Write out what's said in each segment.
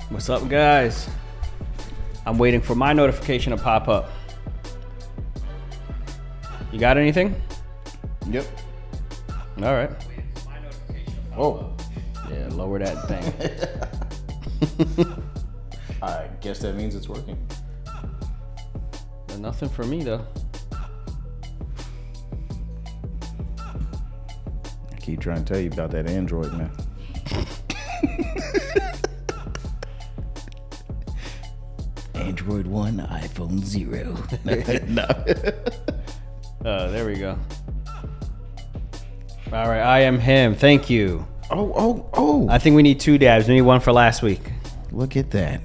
What's up, guys? I'm waiting for my notification to pop up. You got anything? Yep. All right. Oh. Yeah, lower that thing. I guess that means it's working. Nothing for me, though. I keep trying to tell you about that Android, man. Android 1, iPhone 0. No. There we go. All right, I am him. Thank you. Oh. I think we need 2 dabs. We need one for last week. Look at that.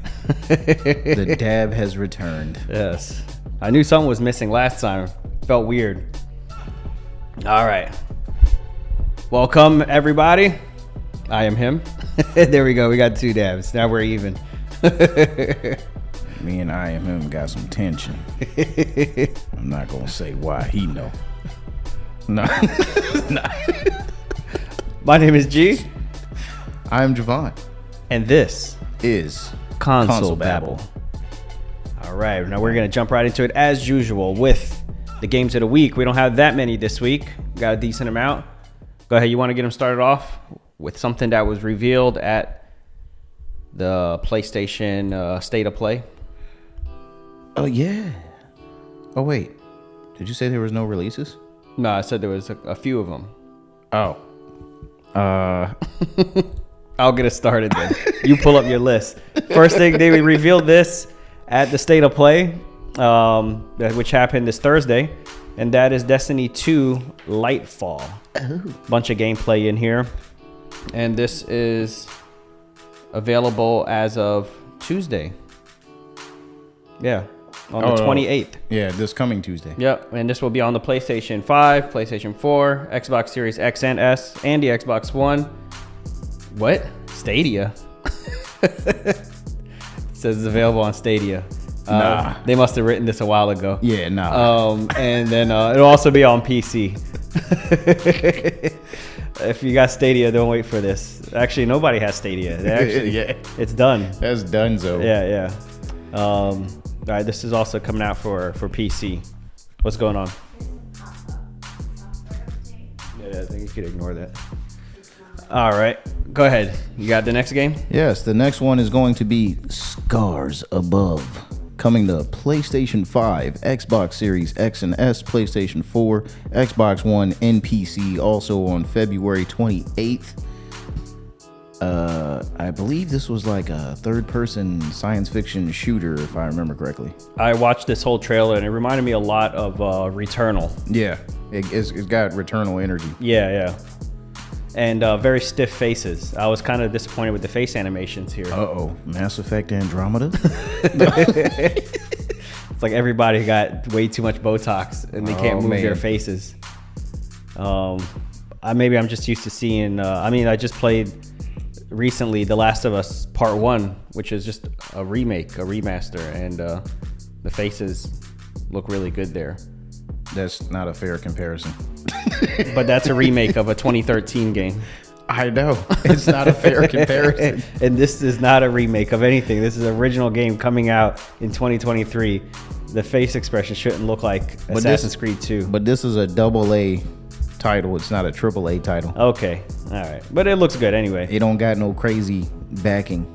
The dab has returned. Yes. I knew something was missing last time. Felt weird. All right. Welcome, everybody. I am him. There we go. We got 2 dabs. Now we're even. Me and I am him got some tension. I'm not going to say why. He know. No. My name is G. I'm Javon. And this is Console Babble. All right, now we're going to jump right into it as usual with the games of the week. We don't have that many this week. We got a decent amount. Go ahead, you want to get them started off with something that was revealed at the PlayStation State of Play? Oh, yeah. Oh, wait. Did you say there was no releases? No, I said there was a few of them. Oh. I'll get it started then. You pull up your list. First thing, they revealed this at the State of Play, which happened this Thursday, and that is Destiny 2 Lightfall. Bunch of gameplay in here, and this is available as of Tuesday. Yeah, on the 28th. Yeah, this coming Tuesday. Yep, and this will be on the PlayStation 5, PlayStation 4, Xbox Series X and S, and the Xbox One. What? Stadia? It says it's available on Stadia. Nah. They must have written this a while ago. Yeah, nah. And then it'll also be on PC. If you got Stadia, don't wait for this. Actually, nobody has Stadia. Yeah. It's done. That's donezo. Yeah. All right, this is also coming out for PC. What's going on? Yeah, I think you could ignore that. All right, go ahead. You got the next game? Yes, the next one is going to be Scars Above. Coming to PlayStation 5, Xbox Series X and S, PlayStation 4, Xbox One, and PC, also on February 28th. I believe this was like a third-person science fiction shooter, if I remember correctly. I watched this whole trailer, and it reminded me a lot of Returnal. Yeah, it's got Returnal energy. Yeah. And very stiff faces. I was kind of disappointed with the face animations here. Uh-oh, Mass Effect Andromeda? It's like everybody got way too much Botox, and they can't move their faces. Maybe I'm just used to seeing... I just played... recently The Last of Us Part 1, which is just a remake, a remaster, and the faces look really good there. That's not a fair comparison. But that's a remake of a 2013 game. I know. It's not a fair comparison. And this is not a remake of anything. This is an original game coming out in 2023. The face expression shouldn't look like Assassin's Creed 2. But this is a AA title. It's not a AAA title. Okay. All right. But it looks good anyway. It don't got no crazy backing.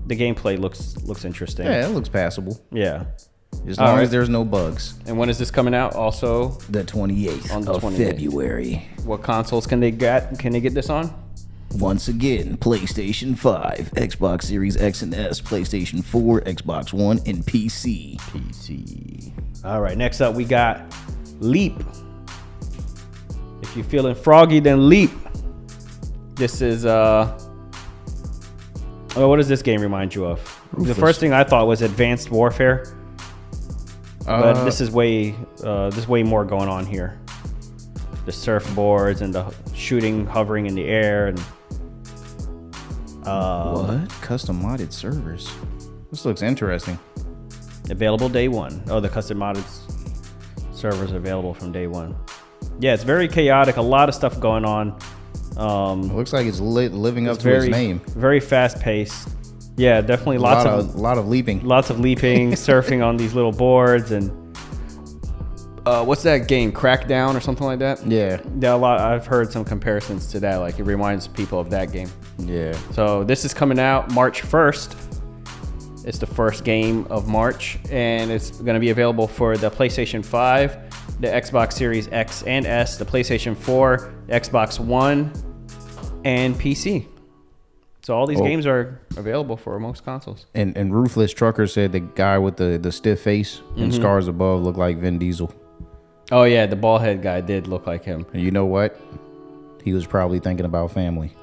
The gameplay looks interesting. Yeah, it looks passable. Yeah. As long as there's no bugs. And when is this coming out? Also the 28th on the of 28th. February. What consoles can they get? Can they get this on? Once again, PlayStation 5, Xbox Series X and S, PlayStation 4, Xbox One, and PC. All right. Next up, we got Leap. If you're feeling froggy, then leap. This is what does this game remind you of? Ruthless. The first thing I thought was Advanced Warfare. But this is way more going on here. The surfboards and the shooting, hovering in the air, and what? Custom modded servers. This looks interesting. Available day one. Oh, the custom modded servers are available from day one. Yeah, it's very chaotic. A lot of stuff going on. Looks like it's living up to its name. Very fast paced. Yeah, definitely A lot of leaping. Lots of leaping, surfing on these little boards, and what's that game? Crackdown or something like that? Yeah. Yeah, a lot. I've heard some comparisons to that. Like it reminds people of that game. Yeah. So this is coming out March 1st. It's the first game of March, and it's going to be available for the PlayStation 5, the Xbox Series X and S, the PlayStation 4, the Xbox One, and PC. So all these games are available for most consoles. And Ruthless Trucker said the guy with the stiff face and scars above looked like Vin Diesel. Oh yeah, the bald head guy did look like him. And you know what? He was probably thinking about family.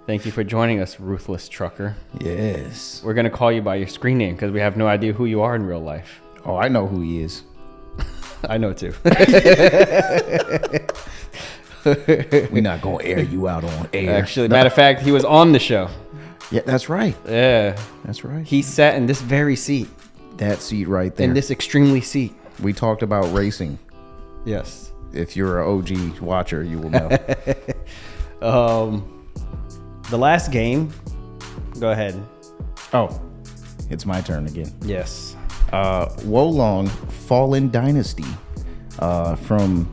Thank you for joining us, Ruthless Trucker. Yes. We're going to call you by your screen name because we have no idea who you are in real life. Oh, I know who he is. I know too. We're not going to air you out on air. Actually, matter of fact, he was on the show. Yeah, that's right. Yeah. That's right. He sat in this very seat. That seat right there. In this extremely seat. We talked about racing. Yes. If you're an OG watcher, you will know. The last game. Go ahead. Oh, it's my turn again. Yes. Wolong Fallen Dynasty from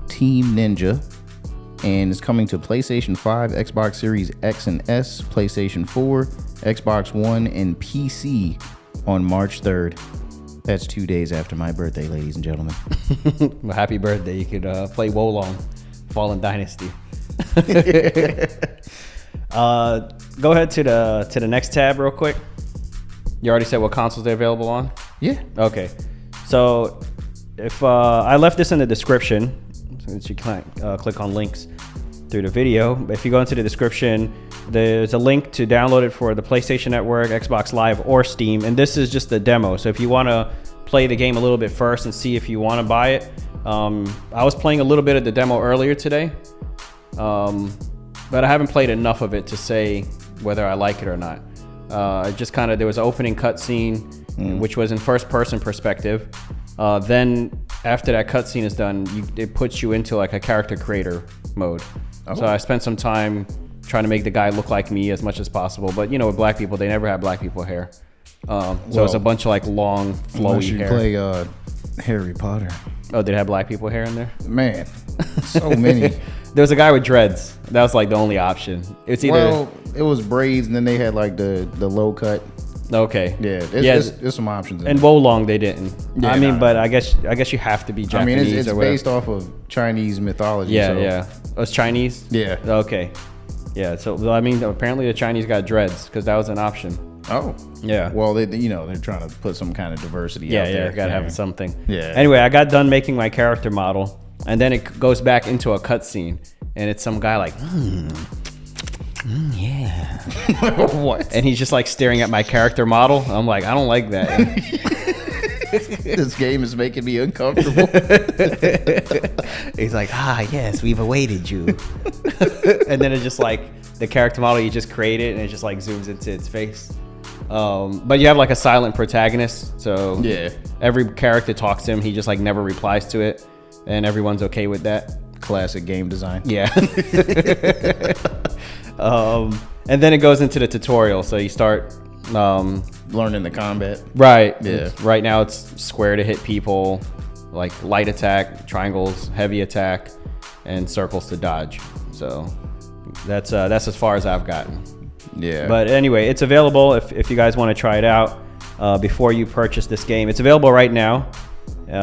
Team Ninja, and it's coming to PlayStation 5, Xbox Series X and S, PlayStation 4, Xbox One, and PC on March 3rd. That's 2 days after my birthday, ladies and gentlemen. Well, happy birthday. You could play Wolong Fallen Dynasty. Go ahead to the next tab real quick. You already said what consoles they're available on? Yeah. Okay. So if I left this in the description, since you can't click on links through the video. If you go into the description, there's a link to download it for the PlayStation Network, Xbox Live, or Steam. And this is just the demo. So if you want to play the game a little bit first and see if you want to buy it, I was playing a little bit of the demo earlier today, but I haven't played enough of it to say whether I like it or not. Just kind of, there was an opening cutscene, which was in first-person perspective. Then after that cutscene is done, it puts you into like a character creator mode. Oh. So I spent some time trying to make the guy look like me as much as possible. But you know, with black people, they never have black people hair. So it's a bunch of like long, flowy hair. Play Harry Potter. Oh, did it have black people hair in there? Man, so many. There was a guy with dreads. That was like the only option. It's either it was braids, and then they had like the low cut. Okay. Yeah, there's some options. And Wolong they didn't. Yeah, I mean, but I guess you have to be Japanese. I mean, it's or based off of Chinese mythology. Yeah, so. yeah. Oh, it's Chinese. Yeah. Okay. Yeah. So I mean, apparently the Chinese got dreads because that was an option. Oh. Yeah. Well, they're trying to put some kind of diversity out there. Yeah, gotta have something. Yeah. Anyway, I got done making my character model, and then it goes back into a cutscene, and it's some guy like, yeah. What? And he's just like staring at my character model. I'm like, I don't like that. This game is making me uncomfortable. He's like, yes, we've awaited you. And then it's just like the character model you just created, and it just like zooms into its face. But you have like a silent protagonist, so yeah, every character talks to him. He just like never replies to it, and everyone's okay with that. Classic game design. Yeah. And then it goes into the tutorial, so you start learning the combat. Right. Yeah. Right now it's square to hit people, like light attack, triangles, heavy attack, and circles to dodge. So that's as far as I've gotten. Yeah. But anyway, it's available if you guys want to try it out before you purchase this game. It's available right now.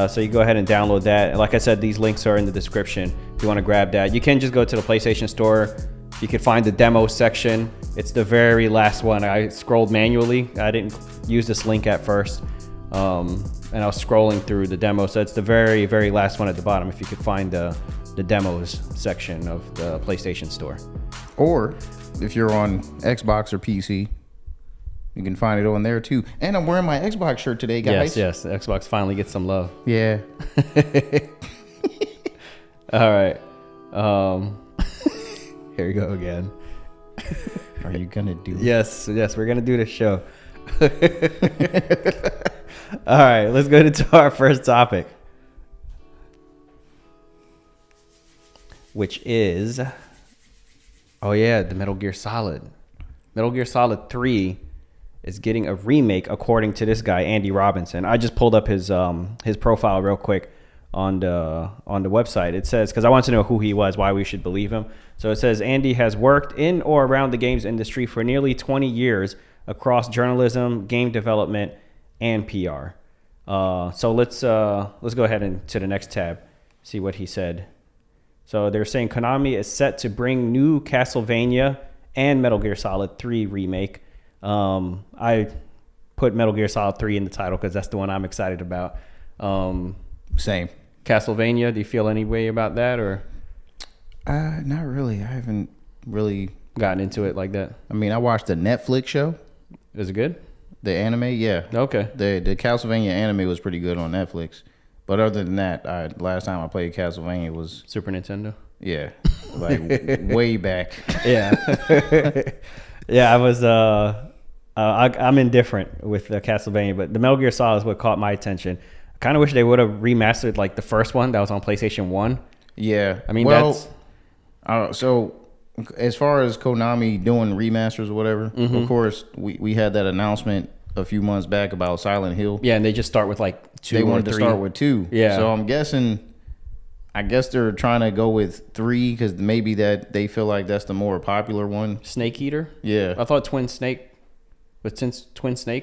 So you go ahead and download that. And like I said, these links are in the description if you want to grab that. You can just go to the PlayStation Store. You can find the demo section. It's the very last one. I scrolled manually. I didn't use this link at first. And I was scrolling through the demo. So it's the very, very last one at the bottom. If you could find the demos section of the PlayStation Store. Or if you're on Xbox or PC, you can find it on there too. And I'm wearing my Xbox shirt today, guys. Yes. Xbox finally gets some love. Yeah. All right. Here we go again. Are you gonna do it? Yes, we're gonna do this show. All right, let's go into our first topic, which is Oh yeah, the Metal Gear Solid. Metal Gear Solid 3 is getting a remake according to this guy Andy Robinson. I just pulled up his profile real quick on the website. It says, because I want to know who he was, why we should believe him. So it says Andy has worked in or around the games industry for nearly 20 years across journalism, game development, and PR. So let's go ahead and to the next tab, see what he said. So they're saying Konami is set to bring new Castlevania and Metal Gear Solid 3 remake. I put Metal Gear Solid 3 in the title because that's the one I'm excited about. Same. Castlevania, do you feel any way about that, or? Not really. I haven't really Gotten into it like that. I mean, I watched the Netflix show. Is it good? The anime, yeah. Okay. The Castlevania anime was pretty good on Netflix. But other than that, last time I played Castlevania was Super Nintendo? Yeah. Like way back. Yeah. Yeah, I was I'm indifferent with Castlevania, but the Metal Gear Solid is what caught my attention. I kind of wish they would have remastered like the first one that was on PlayStation 1. Yeah. I mean, that's so as far as Konami doing remasters or whatever, of course, we had that announcement a few months back about Silent Hill. Yeah, and they just start with like 2 They or wanted 3. to start with 2. Yeah. So I guess they're trying to go with 3 because maybe that they feel like that's the more popular one. Snake Eater? Yeah. I thought Twin Snake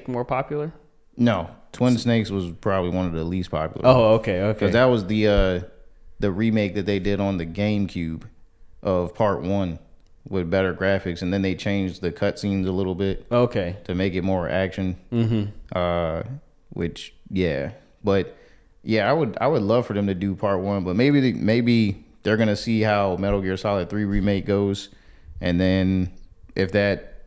more popular? No, Twin Snakes was probably one of the least popular. Oh, okay. Because that was the remake that they did on the GameCube of Part 1 with better graphics, and then they changed the cutscenes a little bit. Okay. To make it more action. Mm-hmm. Which, yeah. But, yeah, I would love for them to do Part 1, but maybe they're going to see how Metal Gear Solid 3 Remake goes, and then if that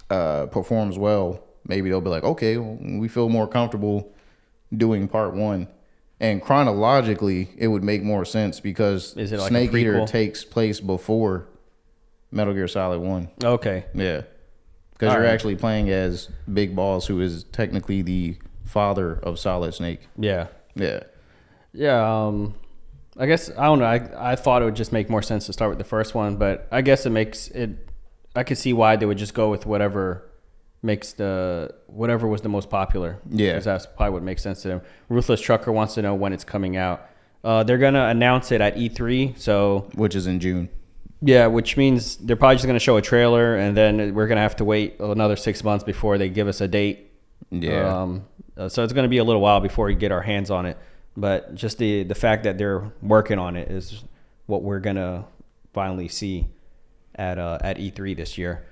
performs well, maybe they'll be like, okay, well, we feel more comfortable doing Part 1. And chronologically, it would make more sense because Is it like Snake a prequel? Eater takes place before Metal Gear Solid 1. Okay. Yeah. Because you're actually playing as Big Boss, who is technically the father of Solid Snake. Yeah. Yeah. Yeah. I guess, I don't know. I thought it would just make more sense to start with the first one, but I guess it makes it, I could see why they would just go with whatever was the most popular. Yeah. Because that's probably what makes sense to them. Ruthless Trucker wants to know when it's coming out. They're going to announce it at E3. So, Which is in June. yeah, which means they're probably just going to show a trailer, and then we're going to have to wait another 6 months before they give us a date. Yeah. So it's going to be a little while before we get our hands on it. But just the fact that they're working on it is what we're going to finally see at E3 this year.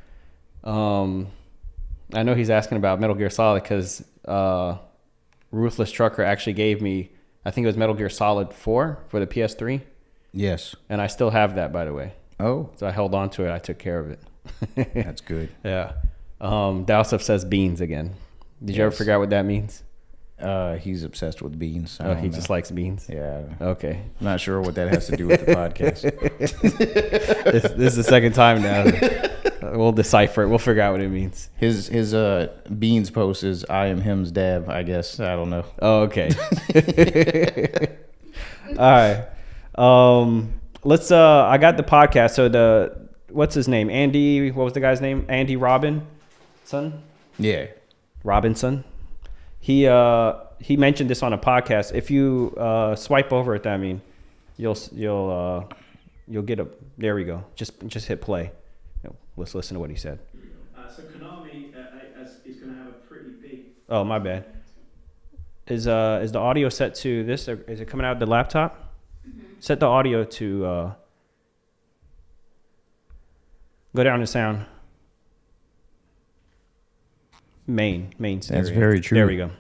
I know he's asking about Metal Gear Solid because Ruthless Trucker actually gave me, I think it was Metal Gear Solid 4 for the PS3. Yes. And I still have that, by the way. Oh. So I held on to it. I took care of it. That's good. Yeah. Dowsef says beans again. Did you ever figure out what that means? He's obsessed with beans. He just likes beans? Yeah. Okay. I'm not sure what that has to do with the podcast. This is the second time now. We'll decipher it. We'll figure out what it means. His beans post is I am him's dab, I guess. I don't know. Oh, okay. All right. Let's I got the podcast. So what's his name? Andy, what was the guy's name? Andy Robinson? Yeah. Robinson. He mentioned this on a podcast. If you swipe over it, I mean, you'll get a, there we go. Just hit play. Let's listen to what he said. So Konami is going to have a pretty big. Oh, my bad. Is the audio set to this? Or is it coming out of the laptop? Mm-hmm. Set the audio to go down to sound. Main stereo. That's very true. There we go.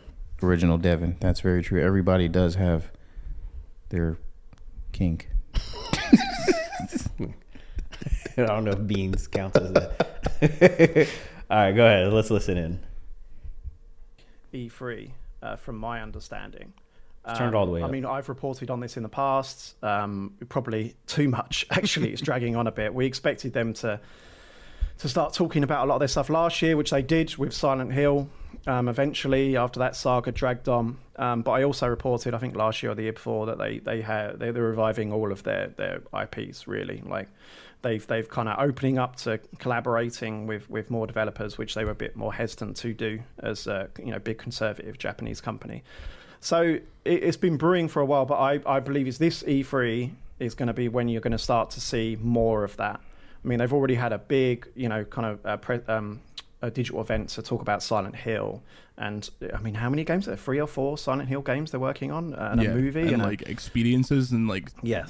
Original Devin. That's very true. Everybody does have their kink. I don't know if beans counts as that. All right, go ahead. Let's listen in. E3, from my understanding. Turn it all the way up. I mean, I've reported on this in the past. Probably too much, actually. It's dragging on a bit. We expected them to start talking about a lot of their stuff last year, which they did with Silent Hill. eventually after that saga dragged on. But I also reported, I think last year or the year before, that they're reviving all of their IPs. Really, like they've kind of opening up to collaborating with more developers, which they were a bit more hesitant to do as a big conservative Japanese company. So it's been brewing for a while, but I believe is this E3 is going to be when you're going to start to see more of that. I mean, they've already had a big, a digital event to talk about Silent Hill. And I mean, how many games are there? 3 or 4 Silent Hill games they're working on, and a movie, and like experiences and like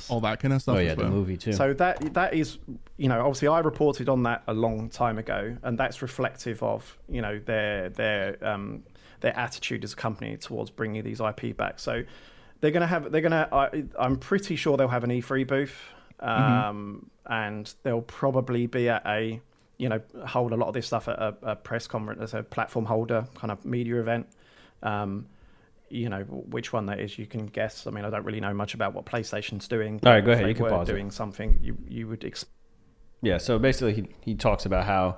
all that kind of stuff. Oh yeah, as well. the movie too. So that is, obviously I reported on that a long time ago, and that's reflective of their attitude as a company towards bringing these IP back. So I'm pretty sure they'll have an E3 booth, and they'll probably be at hold a lot of this stuff at a press conference as a platform holder kind of media event. Which one that is, you can guess. I mean, I don't really know much about what PlayStation's doing. All right, go ahead. If You they can were pause doing something, you would Yeah, so basically he talks about how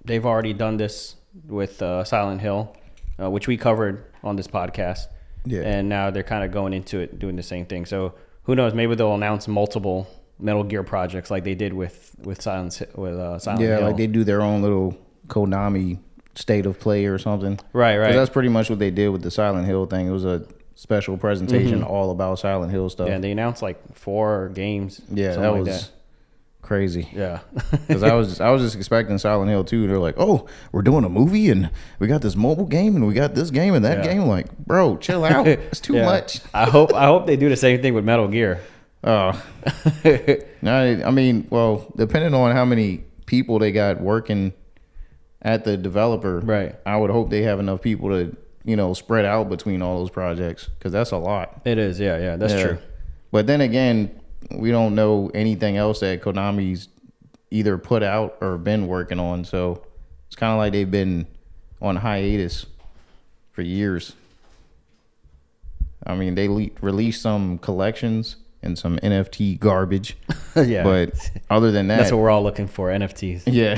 they've already done this with Silent Hill, which we covered on this podcast. Yeah. And now they're kind of going into it doing the same thing. So who knows, maybe they'll announce multiple Metal Gear projects like they did with Silent Hill. Yeah, like they do their own little Konami state of play or something. Right. 'Cause that's pretty much what they did with the Silent Hill thing. It was a special presentation all about Silent Hill stuff. Yeah, and they announced like 4 games. Yeah, that was crazy. Yeah. Because I was just expecting Silent Hill 2. They're like, oh, we're doing a movie and we got this mobile game and we got this game and that game. Like, bro, chill out. It's too much. I hope they do the same thing with Metal Gear. Oh, no, I mean, well, depending on how many people they got working at the developer, right? I would hope they have enough people to, spread out between all those projects, because that's a lot. It is, yeah, that's true. But then again, we don't know anything else that Konami's either put out or been working on, so it's kind of like they've been on hiatus for years. I mean, they released some collections and some NFT garbage. Yeah. But other than that, that's what we're all looking for, NFTs. Yeah.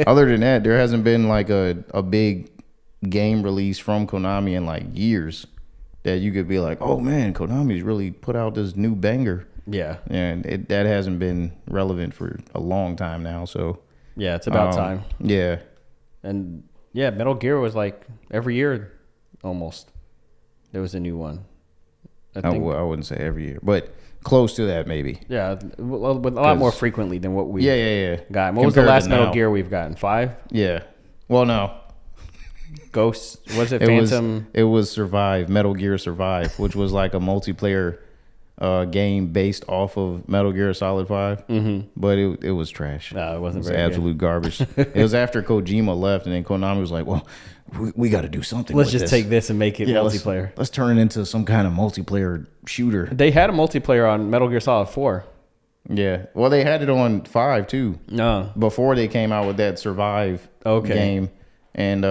Other than that, there hasn't been like a big game release from Konami in like years that you could be like, oh man, Konami's really put out this new banger. Yeah. And that hasn't been relevant for a long time now. So yeah, it's about time. Yeah. And yeah, Metal Gear was like every year almost there was a new one. I wouldn't say every year, but close to that maybe. Yeah, a lot more frequently than what we got. What was the last Metal Gear we've gotten? 5? Yeah. Well, no. Ghost, was it Phantom? It was Survive, Metal Gear Survive, which was like a multiplayer game based off of Metal Gear Solid 5. Mm-hmm. But it was trash. No, it wasn't. It was absolute garbage. It was after Kojima left, and then Konami was like, well, we got to do something. Let's just take this and make it multiplayer. Let's turn it into some kind of multiplayer shooter. They had a multiplayer on Metal Gear Solid 4. Yeah. Well, they had it on 5 too. No. Before they came out with that Survive game. And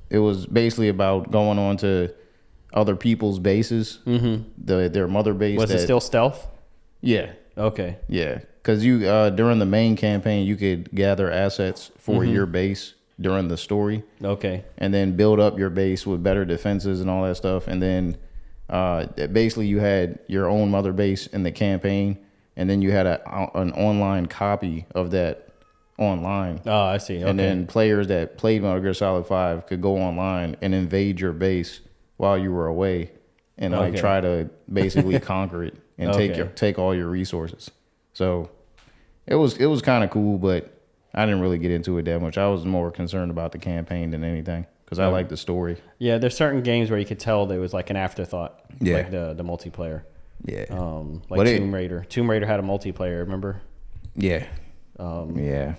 it was basically about going on to other people's bases. Mm-hmm. Their mother base. Was it still stealth? Yeah. Okay. Yeah. Because you during the main campaign, you could gather assets for your base during the story. Okay. And then build up your base with better defenses and all that stuff. And then basically you had your own mother base in the campaign. And then you had an online copy of that online. Oh, I see. Okay. And then players that played Metal Gear Solid 5 could go online and invade your base while you were away and like try to basically conquer it and take all your resources. So it was kind of cool, but I didn't really get into it that much. I was more concerned about the campaign than anything because I like the story. Yeah, there's certain games where you could tell there was like an afterthought. Yeah. Like the multiplayer. Yeah. Like Tomb Raider. Tomb Raider had a multiplayer, remember? Yeah. Yeah.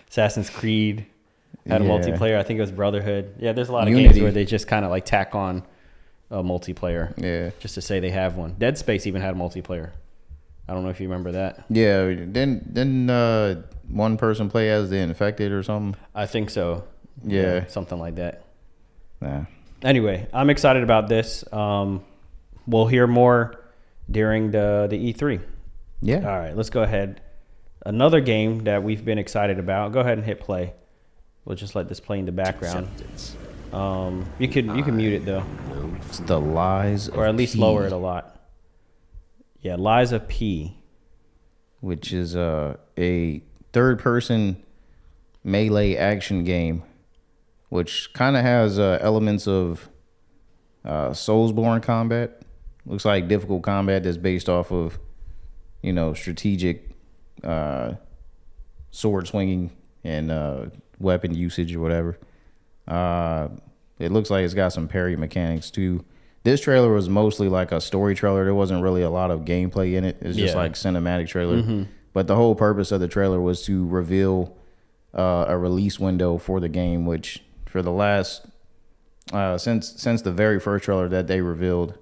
Assassin's Creed had a multiplayer. I think it was Brotherhood. Yeah, there's a lot of Unity. games where they just kind of like tack on a multiplayer. Yeah. Just to say they have one. Dead Space even had a multiplayer. I don't know if you remember that. Yeah. Didn't one person play as the infected or something? I think so. Yeah. Something like that. Nah. Anyway, I'm excited about this. We'll hear more during the E3. Yeah. All right, let's go ahead. Another game that we've been excited about. Go ahead and hit play. We'll just let this play in the background. You can mute it though. It's the lies, or at least lower it a lot. Yeah, Lies of P, which is a third-person melee action game, which kind of has elements of Soulsborne combat. Looks like difficult combat that's based off of, strategic sword swinging and weapon usage or whatever. It looks like it's got some parry mechanics too. This trailer was mostly like a story trailer. There wasn't really a lot of gameplay in it. It's just like cinematic trailer. But the whole purpose of the trailer was to reveal a release window for the game, which for the last since the very first trailer that they revealed,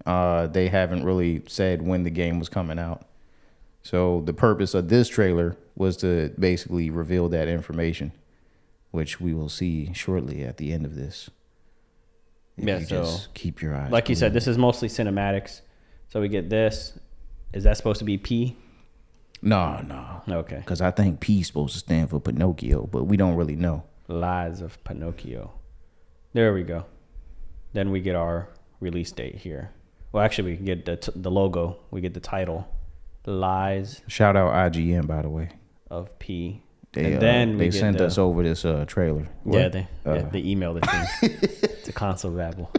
they haven't really said when the game was coming out. So the purpose of this trailer was to basically reveal that information, which we will see shortly at the end of this. Yeah, so just keep your eyes. Like you said, this is mostly cinematics. So we get this. Is that supposed to be P? No. Okay. Because I think P is supposed to stand for Pinocchio, but we don't really know. Lies of Pinocchio. There we go. Then we get our release date here. Well, actually, we can get the logo. We get the title. Lies. Shout out IGN, by the way. Of P. They sent us over this trailer. Yeah, they emailed it to me. To Console Babble.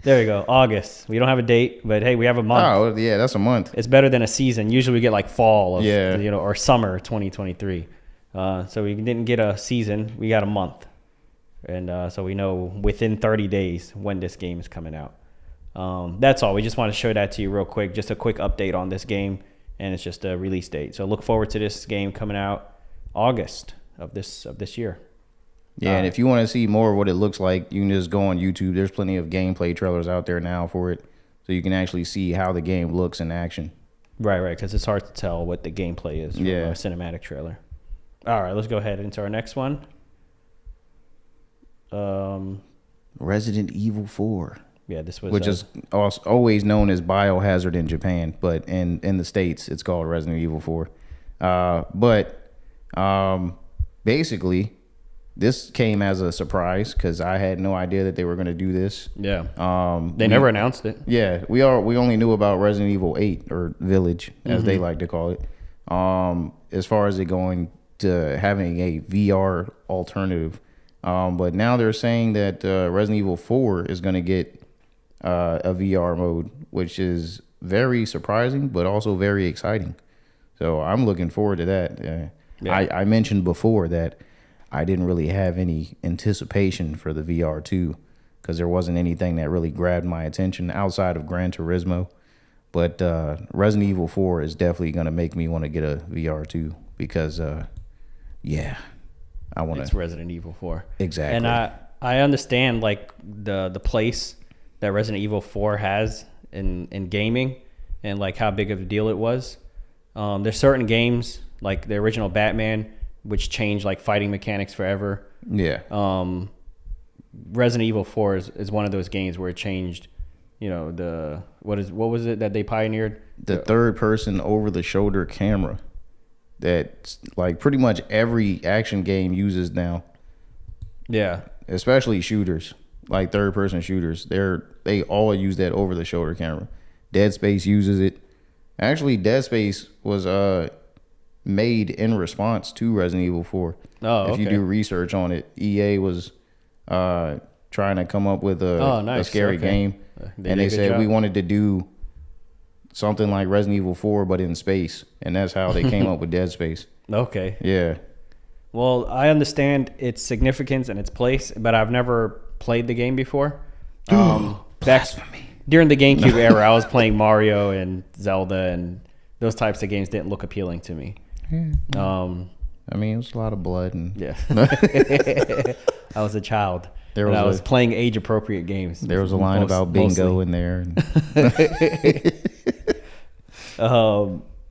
There we go. August. We don't have a date, but hey, we have a month. Oh, yeah, that's a month. It's better than a season. Usually we get like fall of, or summer 2023. So we didn't get a season. We got a month. And so we know within 30 days when this game is coming out. That's all. We just want to show that to you real quick. Just a quick update on this game. And it's just a release date. So look forward to this game coming out August of this year. Yeah, and if you want to see more of what it looks like, you can just go on YouTube. There's plenty of gameplay trailers out there now for it, so you can actually see how the game looks in action. Right, because it's hard to tell what the gameplay is from a cinematic trailer. All right, let's go ahead into our next one. Resident Evil 4. Yeah, this was... Which is always known as Biohazard in Japan, but in the States, it's called Resident Evil 4. Basically... This came as a surprise because I had no idea that they were going to do this. Yeah. They never announced it. Yeah. We only knew about Resident Evil 8 or Village, as they like to call it. As far as it going to having a VR alternative. But now they're saying that Resident Evil 4 is going to get a VR mode, which is very surprising, but also very exciting. So I'm looking forward to that. I mentioned before that I didn't really have any anticipation for the VR 2 because there wasn't anything that really grabbed my attention outside of Gran Turismo. But Resident Evil 4 is definitely going to make me want to get a VR 2 because, I want to. It's Resident Evil 4. Exactly. And I understand like the place that Resident Evil 4 has in gaming and like how big of a deal it was. There's certain games like the original Batman, which changed like fighting mechanics forever. Yeah. Resident Evil 4 is one of those games where it changed, what was it that they pioneered? The third person over the shoulder camera that like pretty much every action game uses now. Yeah. Especially shooters, like third person shooters. They all use that over the shoulder camera. Dead Space uses it. Actually, Dead Space was made in response to Resident Evil 4. Oh, if you do research on it, EA was trying to come up with a scary game, and they said we wanted to do something like Resident Evil 4 but in space, and that's how they came up with Dead Space. Okay. Yeah. Well, I understand its significance and its place, but I've never played the game before. Blasphemy. During the GameCube era, I was playing Mario and Zelda, and those types of games didn't look appealing to me. I mean, it was a lot of blood and I was a child. I was playing age-appropriate games. There was a line about bingo in there.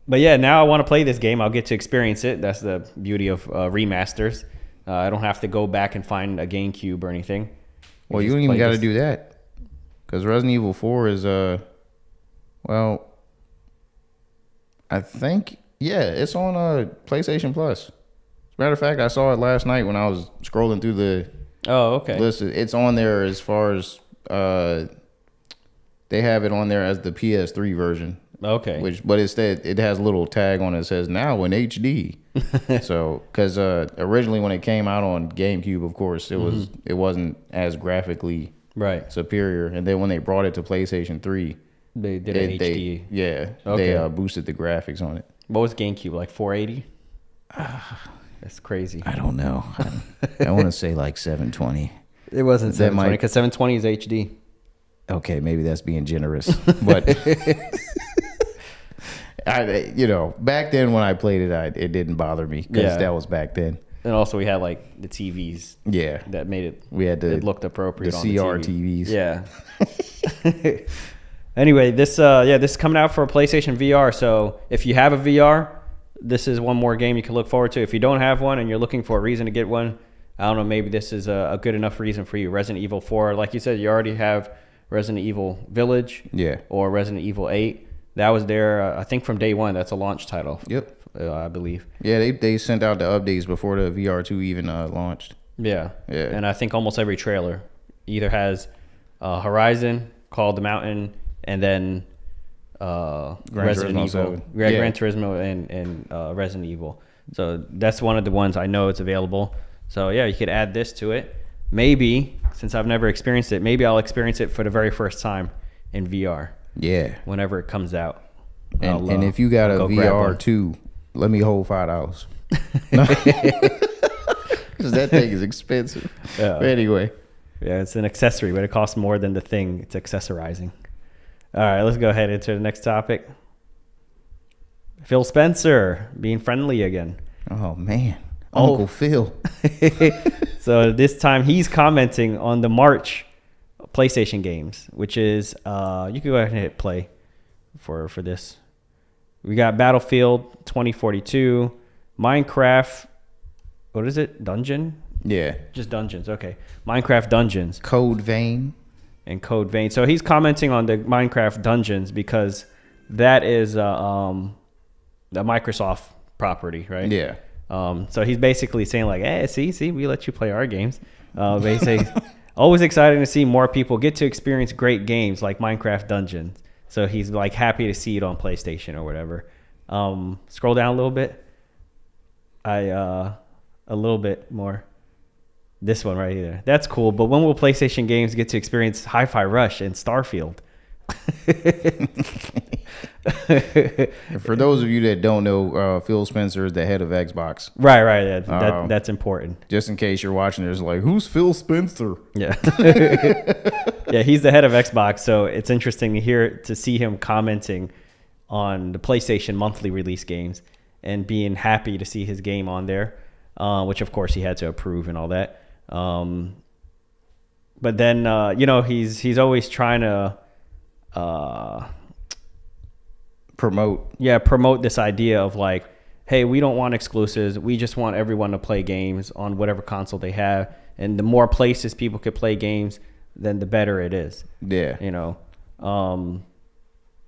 But yeah, now I want to play this game. I'll get to experience it. That's the beauty of remasters. I don't have to go back and find a GameCube or anything. Well, you don't even got to do that because Resident Evil 4 is I think. Yeah, it's on PlayStation Plus. It's Matter of fact, I saw it last night when I was scrolling through the list. It's on there as far as they have it on there as the PS3 version. Okay. But instead it has a little tag on it that says now in HD. So, because originally when it came out on GameCube, of course, it wasn't as graphically superior, and then when they brought it to PlayStation 3, they did an HD. They boosted the graphics on it. What was GameCube, like 480? That's crazy. I don't know. I want to say like 720. It wasn't 720 because 720 is HD. Okay, maybe that's being generous, but back then when I played it, it didn't bother me because that was back then. And also we had like the TVs. Yeah, that made it. We had it looked appropriate. The on CRTVs. Yeah. Anyway, this is coming out for PlayStation VR. So if you have a VR, this is one more game you can look forward to. If you don't have one and you're looking for a reason to get one, I don't know, maybe this is a good enough reason for you. Resident Evil 4, like you said, you already have Resident Evil Village, or Resident Evil 8. That was there, I think, from day one. That's a launch title. Yep, I believe. Yeah, they sent out the updates before the VR2 even launched. Yeah, and I think almost every trailer either has Horizon, Call of the Mountain, and then Resident Evil, Gran Turismo, and Resident Evil. So that's one of the ones I know it's available. So yeah, you could add this to it. Maybe, since I've never experienced it, maybe I'll experience it for the very first time in VR. Yeah. Whenever it comes out. And if you got a VR too, let me hold $5. Because that thing is expensive. Yeah. But anyway. Yeah, it's an accessory, but it costs more than the thing it's accessorizing. All right, let's go ahead into the next topic. Phil Spencer being friendly again. Oh, man. Uncle Phil. So this time he's commenting on the March PlayStation games, which is, you can go ahead and hit play for this. We got Battlefield 2042, Minecraft, what is it? Dungeon? Yeah. Just Dungeons, okay. Minecraft Dungeons. Code Vein. And Code Vein. So he's commenting on the Minecraft Dungeons because that is the Microsoft property, right? Yeah. So he's basically saying like, hey, see, we let you play our games. Basically, always excited to see more people get to experience great games like Minecraft Dungeons. So he's like happy to see it on PlayStation or whatever. Scroll down a little bit. A little bit more. This one right here. That's cool. But when will PlayStation games get to experience Hi-Fi Rush and Starfield? For those of you that don't know, Phil Spencer is the head of Xbox. Right. Yeah, that's important. Just in case you're watching, there's like, who's Phil Spencer? Yeah. Yeah, he's the head of Xbox, so it's interesting to see him commenting on the PlayStation monthly release games and being happy to see his game on there, which of course he had to approve and all that. But then he's always trying to promote this idea of like, hey, we don't want exclusives, we just want everyone to play games on whatever console they have, and the more places people could play games, then the better it is.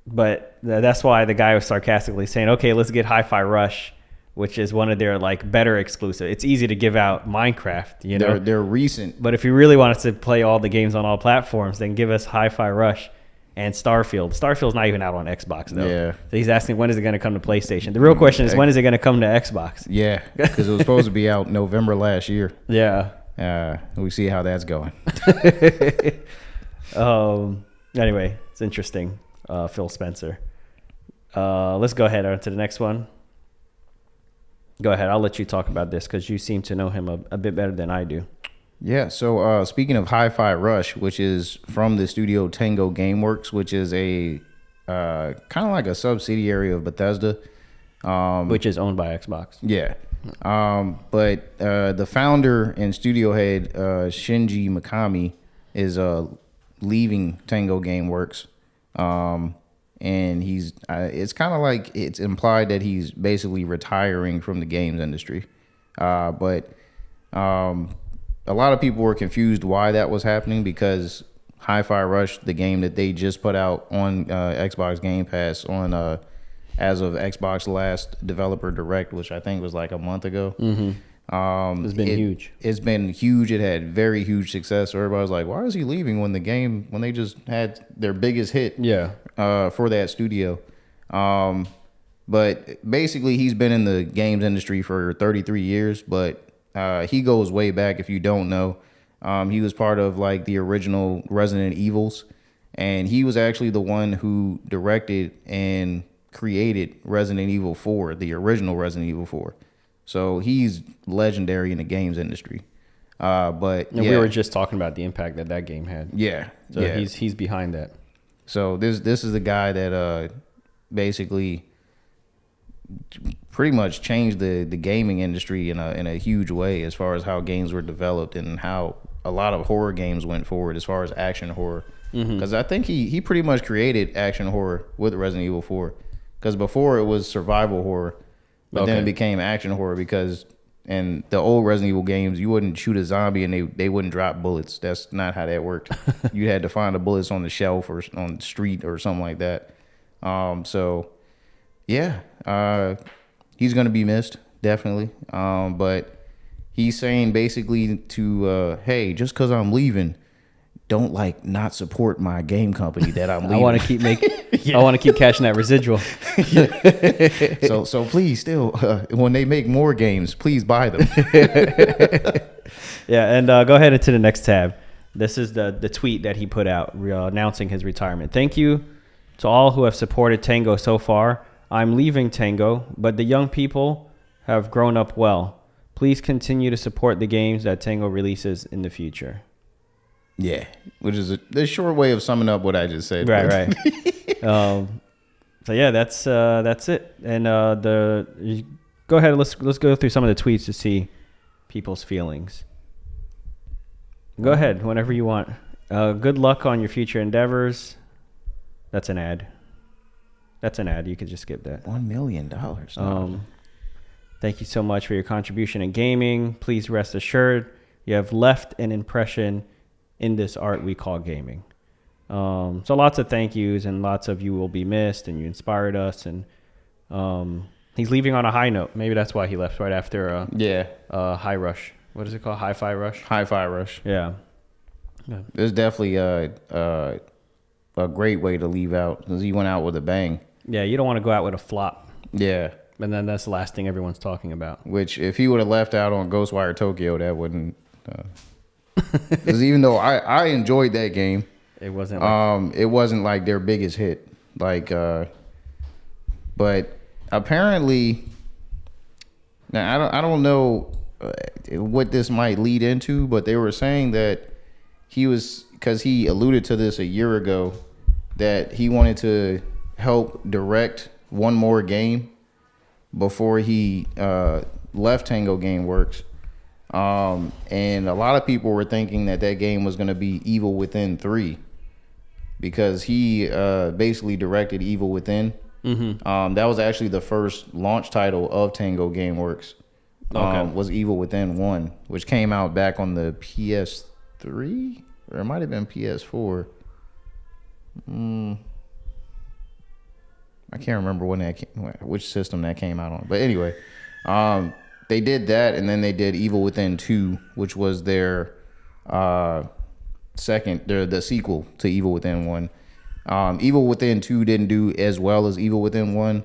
But that's why the guy was sarcastically saying, okay, let's get Hi-Fi Rush, which is one of their like better exclusive. It's easy to give out Minecraft, they're recent. But if you really want us to play all the games on all platforms, then give us Hi-Fi Rush and Starfield. Starfield's not even out on Xbox though. Yeah. So he's asking, when is it going to come to PlayStation? The real question is, when is it going to come to Xbox? Yeah, because it was supposed to be out November last year. Yeah. We see how that's going. Anyway, it's interesting. Phil Spencer. Let's go ahead on to the next one. Go ahead. I'll let you talk about this because you seem to know him a bit better than I do. Yeah. So speaking of Hi-Fi Rush, which is from the studio Tango Gameworks, which is a kind of like a subsidiary of Bethesda, which is owned by Xbox. Yeah. But the founder and studio head Shinji Mikami is leaving Tango Gameworks. And he's it's kind of like it's implied that he's basically retiring from the games industry. But a lot of people were confused why that was happening because Hi-Fi Rush, the game that they just put out on Xbox Game Pass on as of Xbox last developer direct, which I think was like a month ago. It's been huge. It's been huge. It had very huge success. So everybody's like, why is he leaving when they just had their biggest hit for that studio? But basically, he's been in the games industry for 33 years, but he goes way back if you don't know. He was part of like the original Resident Evils, and he was actually the one who directed and created Resident Evil 4, the original Resident Evil 4. So he's legendary in the games industry. But we were just talking about the impact that game had. Yeah. So he's behind that. So this is the guy that basically pretty much changed the gaming industry in a huge way as far as how games were developed and how a lot of horror games went forward as far as action horror. Because I think he pretty much created action horror with Resident Evil 4. Because before it was survival horror. But then it became action horror because in the old Resident Evil games, you wouldn't shoot a zombie and they wouldn't drop bullets. That's not how that worked. You had to find the bullets on the shelf or on the street or something like that. He's going to be missed, definitely. But he's saying basically to, hey, just because I'm leaving, don't not support my game company that I'm leaving. I want to keep I want to keep cashing that residual. So please still, when they make more games, please buy them. Yeah, and go ahead into the next tab. This is the tweet that he put out announcing his retirement. Thank you to all who have supported Tango so far. I'm leaving Tango, but the young people have grown up well. Please continue to support the games that Tango releases in the future. Yeah, which is a short way of summing up what I just said. Right. So yeah, that's it. And go ahead. Let's go through some of the tweets to see people's feelings. Go ahead whenever you want. Good luck on your future endeavors. That's an ad. You could just skip that. $1 million. Thank you so much for your contribution in gaming. Please rest assured you have left an impression in this art we call gaming. So lots of thank yous and lots of you will be missed and you inspired us. And he's leaving on a high note. Maybe that's why he left right after High Rush. What is it called? Hi-Fi Rush? Hi-Fi Rush. Yeah. There's definitely a great way to leave out because he went out with a bang. Yeah, you don't want to go out with a flop. Yeah. And then that's the last thing everyone's talking about. Which, if he would have left out on Ghostwire Tokyo, that wouldn't... Because even though I enjoyed that game, it wasn't like their biggest hit. But apparently, now I don't know what this might lead into, but they were saying that because he alluded to this a year ago, that he wanted to help direct one more game before he left Tango Gameworks. And a lot of people were thinking that game was going to be Evil Within 3 because he basically directed Evil Within. That was actually the first launch title of Tango Gameworks. Was Evil Within 1, which came out back on the PS3 or it might have been PS4. I can't remember which system that came out on. But anyway, they did that, and then they did Evil Within 2, which was their the sequel to Evil Within 1. Evil Within 2 didn't do as well as Evil Within 1,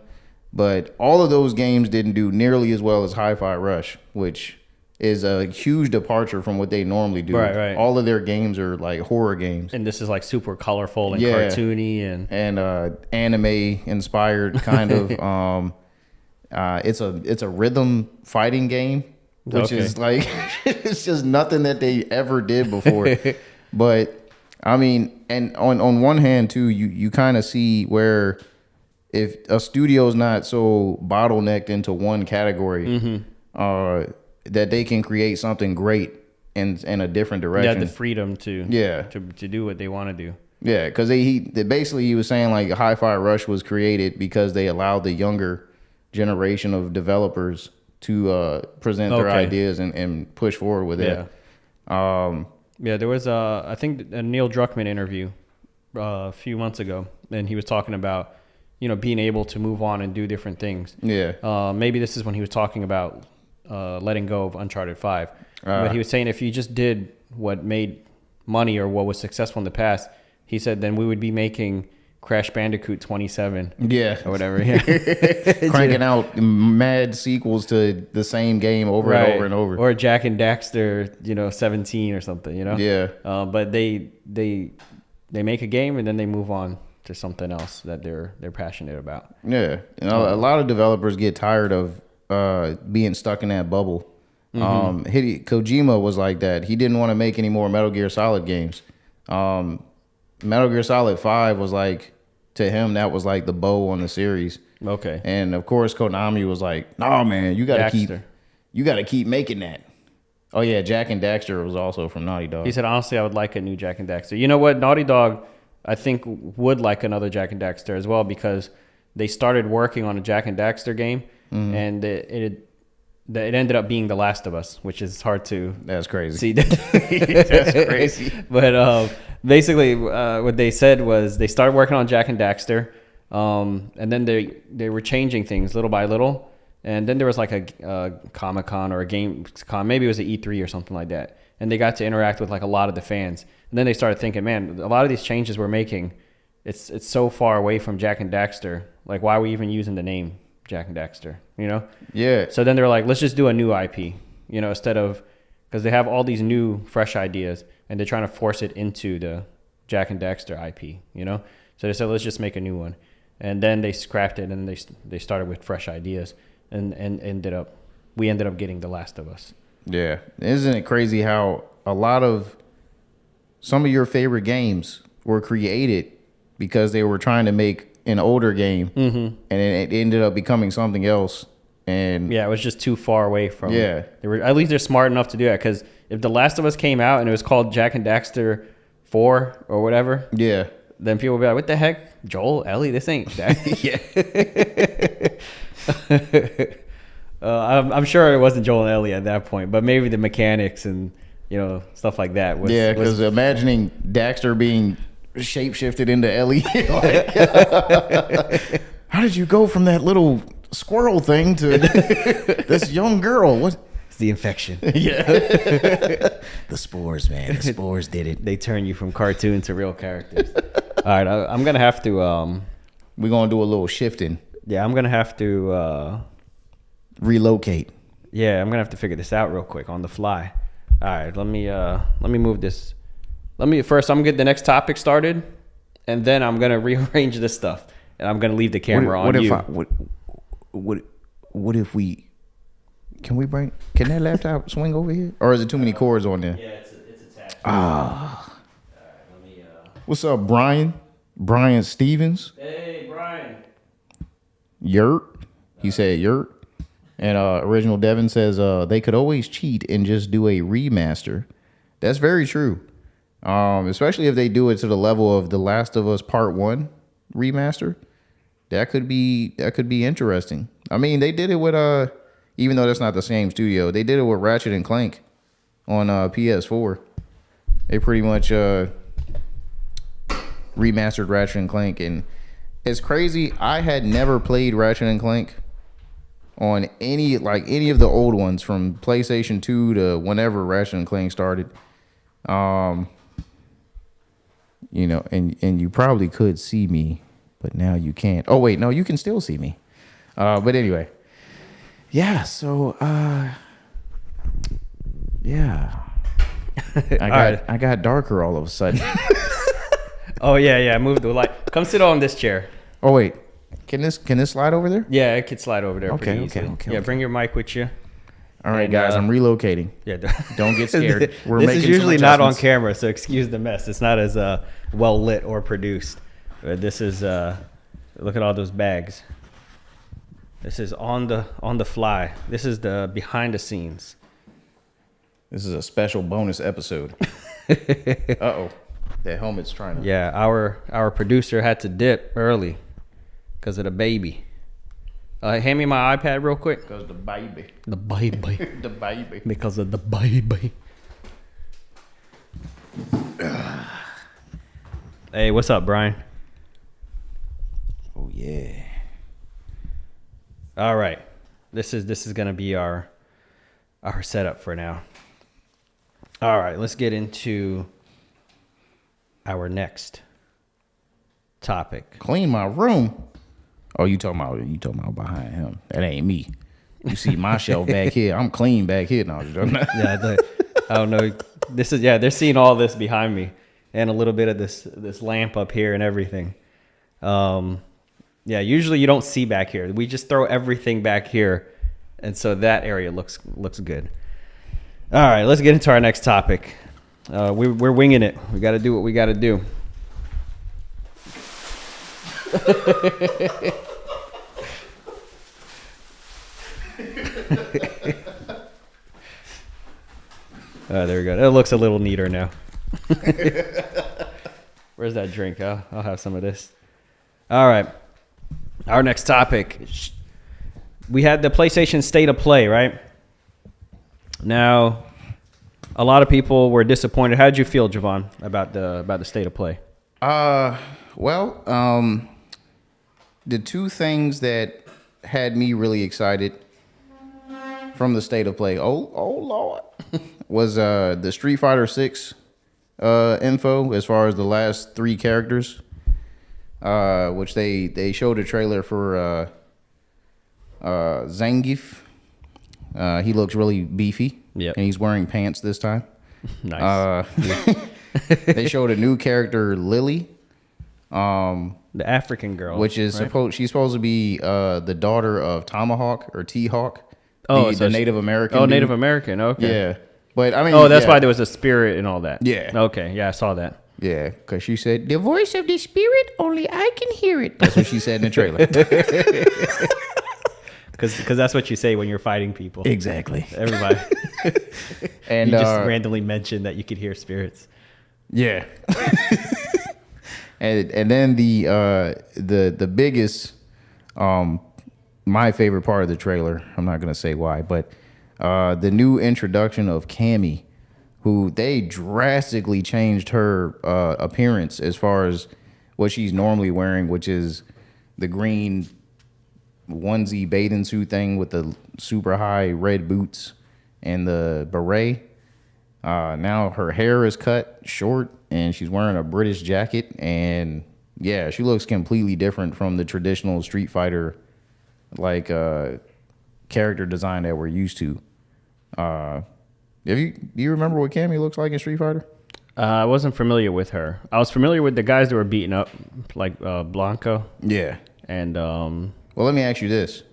but all of those games didn't do nearly as well as Hi-Fi Rush, which is a huge departure from what they normally do. Right. All of their games are like horror games. And this is like super colorful and cartoony and anime inspired kind of. It's a rhythm fighting game, which is like it's just nothing that they ever did before. But I mean, and on one hand too, you kind of see where if a studio's not so bottlenecked into one category, that they can create something great in a different direction. Yeah, the freedom to do what they want to do. Yeah, because he was saying like Hi-Fi Rush was created because they allowed the younger generation of developers to present their ideas and push forward with it. There was I think a Neil Druckmann interview a few months ago, and he was talking about being able to move on and do different things. Yeah. Maybe this is when he was talking about letting go of Uncharted 5. But he was saying if you just did what made money or what was successful in the past, he said then we would be making Crash Bandicoot 27. Yeah. Or whatever. Yeah. Cranking out mad sequels to the same game over and over and over. Or Jack and Daxter, 17 or something, Yeah. But they make a game and then they move on to something else that they're passionate about. Yeah. A lot of developers get tired of being stuck in that bubble. Kojima was like that. He didn't want to make any more Metal Gear Solid games. Metal Gear Solid 5 was like, to him, that was like the bow on the series. Okay. And of course, Konami was like, "No, man, you got to keep making that." Oh yeah, Jack and Daxter was also from Naughty Dog. He said, honestly, I would like a new Jack and Daxter. You know what? Naughty Dog, I think, would like another Jack and Daxter as well because they started working on a Jack and Daxter game, and it ended up being The Last of Us, which is hard to. That's crazy. See. That's crazy. But basically, what they said was they started working on Jack and Daxter, and then they were changing things little by little. And then there was like a Comic-Con or a Gamescom, maybe it was an E3 or something like that. And they got to interact with like a lot of the fans. And then they started thinking, man, a lot of these changes we're making, it's so far away from Jack and Daxter. Like, why are we even using the name Jack and Daxter? Yeah. So then they were like, let's just do a new IP, instead of, because they have all these new, fresh ideas, and they're trying to force it into the Jack and Daxter IP, So they said, let's just make a new one. And then they scrapped it, and they started with fresh ideas. And we ended up getting The Last of Us. Yeah. Isn't it crazy how some of your favorite games were created because they were trying to make an older game, and it ended up becoming something else. And yeah, it was just too far away from. Yeah. At least they're smart enough to do that, because if The Last of Us came out and it was called Jack and Daxter 4 or whatever, yeah, then people would be like, what the heck? Joel, Ellie, this ain't that. Yeah. I'm sure it wasn't Joel and Ellie at that point, but maybe the mechanics and stuff like that. Yeah, because imagining Daxter being shapeshifted into Ellie, how did you go from that little squirrel thing to this young girl? What? It's the infection. Yeah, the spores, man. The spores did it. They turn you from cartoon to real characters. All right, I'm gonna have to. We're gonna do a little shifting. Yeah, I'm gonna have to relocate. Yeah, I'm gonna have to figure this out real quick on the fly. All right, let me move this. I'm gonna get the next topic started, and then I'm gonna rearrange this stuff, and I'm gonna leave the camera on you. What if we? Can that laptop swing over here, or is it too many cords on there? Yeah, it's attached. Ah. All right, let me. What's up, Brian? Brian Stevens. Hey, Brian. Yurt. He said Yurt. And Original Devin says they could always cheat and just do a remaster. That's very true. Especially if they do it to the level of The Last of Us Part 1 remaster. That could be interesting. I mean, they did it with even though that's not the same studio, they did it with Ratchet and Clank on PS4. They pretty much remastered Ratchet and Clank, and it's crazy. I had never played Ratchet and Clank on any of the old ones from PlayStation 2 to whenever Ratchet and Clank started. And you probably could see me, but now you can't. Oh wait, no, you can still see me. But anyway. Yeah, so yeah. I got darker all of a sudden. Oh yeah, move the light. Come sit on this chair. Oh wait. Can this slide over there? Yeah, it could slide over there. Okay. Yeah, bring your mic with you. All right, guys, I'm relocating. Yeah, don't get scared. This is usually not on camera, so excuse the mess. It's not as well lit or produced. But this is look at all those bags. This is on the fly. This is the behind the scenes. This is a special bonus episode. Uh-oh. That helmet's trying to. Yeah, our producer had to dip early because of the baby. Hand me my iPad real quick. Because the baby. The baby. The baby. Because of the baby. Hey, what's up, Brian? Oh yeah. All right. This is gonna be our our setup for now. All right, let's get into our next topic. Clean my room. Oh, you talking about behind him? That ain't me. You see my shelf back here. I'm clean back here now. Yeah, I don't know. This is they're seeing all this behind me and a little bit of this lamp up here and everything. Usually you don't see back here. We just throw everything back here, and so that area looks good. All right, let's get into our next topic. We're winging it. We got to do what we got to do. There we go. It looks a little neater now. Where's that drink? I'll have some of this. All right. Our next topic. We had the PlayStation State of Play, right? Now, a lot of people were disappointed. How did you feel, Javon, about the State of Play? The two things that had me really excited from the State of Play, oh Lord, was the Street Fighter 6 info as far as the last 3 characters, which they showed a trailer for Zangief. He looks really beefy. Yep. And he's wearing pants this time. Nice. They showed a new character, Lily. The African girl, which is right? She's supposed to be the daughter of Tomahawk or T-Hawk. Oh, the Native American. Oh, dude. Native American. Okay. Yeah, but I mean. Oh, that's why there was a spirit and all that. Yeah. Okay. Yeah, I saw that. Yeah, because she said the voice of the spirit, only I can hear it. That's what she said in the trailer. Because that's what you say when you're fighting people. Exactly. Everybody. And you just randomly mentioned that you could hear spirits. Yeah. and then the biggest, my favorite part of the trailer, I'm not gonna say why, but the new introduction of Cammy, who they drastically changed her appearance as far as what she's normally wearing, which is the green onesie bathing suit thing with the super high red boots and the beret. Now her hair is cut short and she's wearing a British jacket, and yeah, she looks completely different from the traditional Street Fighter character design that we're used to. Do you remember what Cammy looks like in Street Fighter? I wasn't familiar with her. I was familiar with the guys that were beating up, like Blanco. Yeah. And well, let me ask you this: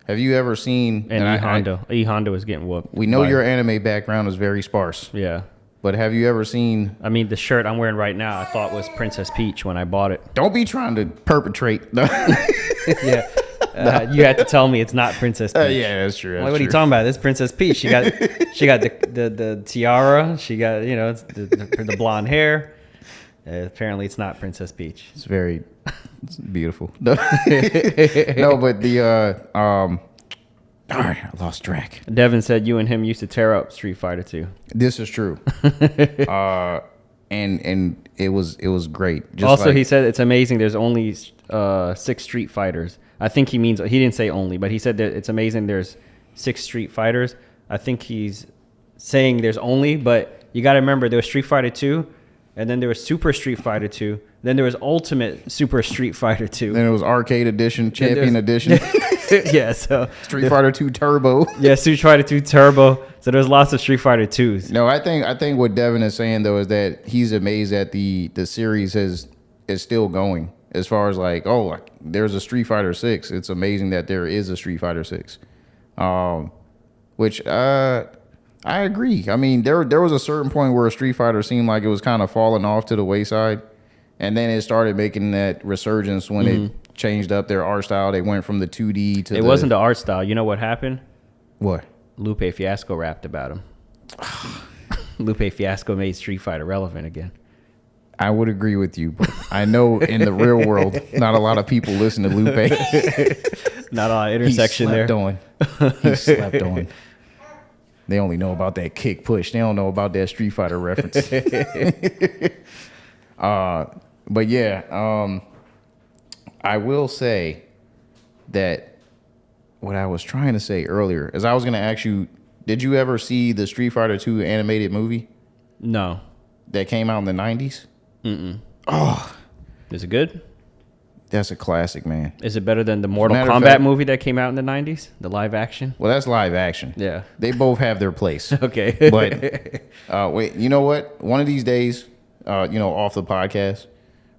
have you ever seen? And E Honda? E Honda was getting whooped. We know your anime background is very sparse. Yeah. But have you ever seen? I mean, the shirt I'm wearing right now, I thought was Princess Peach when I bought it. Don't be trying to perpetrate. Yeah. You had to tell me it's not Princess Peach. Yeah, that's true. What are you talking about? This Princess Peach. She got the tiara. She got it's the blonde hair. Apparently, it's not Princess Peach. It's beautiful. No, but all right, I lost track. Devin said you and him used to tear up Street Fighter 2. This is true. And it was great. Just also, he said it's amazing. There's only 6 Street Fighters. I think he means, he didn't say only, but he said that it's amazing there's 6 Street Fighters. I think he's saying there's only, but you got to remember there was Street Fighter 2, and then there was Super Street Fighter 2, then there was Ultimate Super Street Fighter 2. Then it was Arcade Edition, Champion Edition. Yeah, so Street Fighter 2 Turbo. Yeah, Street Fighter 2 Turbo. So there's lots of Street Fighter 2s. No, I think what Devin is saying though is that he's amazed that the series is still going. As far as there's a Street Fighter 6. It's amazing that there is a Street Fighter 6. Which I agree. I mean, there was a certain point where a Street Fighter seemed like it was kind of falling off to the wayside, and then it started making that resurgence when it changed up their art style. They went from the 2D to it wasn't the art style. You know what happened? What? Lupe Fiasco rapped about him. Lupe Fiasco made Street Fighter relevant again. I would agree with you, but I know in the real world, not a lot of people listen to Lupe. Not on intersection there. He slept on. They only know about that kick push. They don't know about that Street Fighter reference. But yeah, I will say that what I was trying to say earlier is I was going to ask you, Did you ever see the Street Fighter 2 animated movie No. that came out in the 90s? Oh, Is it good? that's a classic, man. Is it better than the Mortal Matter of Kombat fact- movie that came out in the 90s? The live action? Well, that's live action. Yeah. They both have their place. Okay. But wait, you know what? One of these days, off the podcast,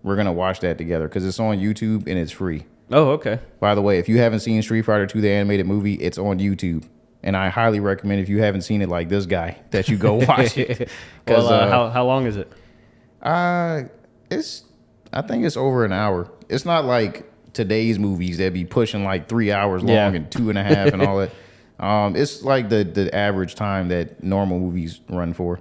we're gonna watch that together because it's on YouTube and it's free. Oh, okay. By the way, if you haven't seen Street Fighter 2, the animated movie, it's on YouTube. And I highly recommend, if you haven't seen it like this guy, that you go watch it. Well, how long is it? I think it's over an hour. It's not like today's movies that be pushing like 3 hours long and 2.5 and all that. It's like the average time that normal movies run for,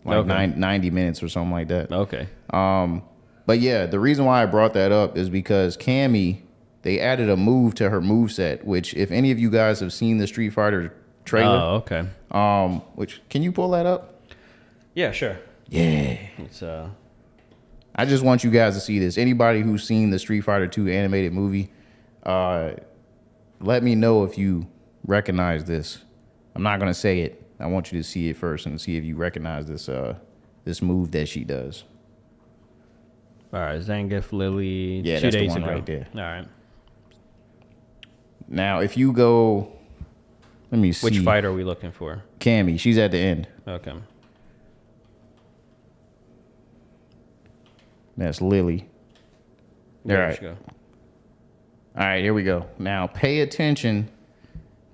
like 90 minutes or something like that. Okay. But yeah, the reason why I brought that up is because Cammy, they added a move to her moveset, which if any of you guys have seen the Street Fighter trailer. Oh, okay. Which, can you pull that up? Yeah, sure. Yeah. It's I just want you guys to see this. Anybody who's seen the Street Fighter 2 animated movie, let me know if you recognize this. I'm not going to say it. I want you to see it first and see if you recognize this move that she does. all right. Zangief Lily. Yeah, 2 that's the days one ago. right there. All right. Now, if you go, let me see. Which fight are we looking for? Cammy, she's at the end. Okay. That's Lily. There All right. you go. All right, here we go. Now, pay attention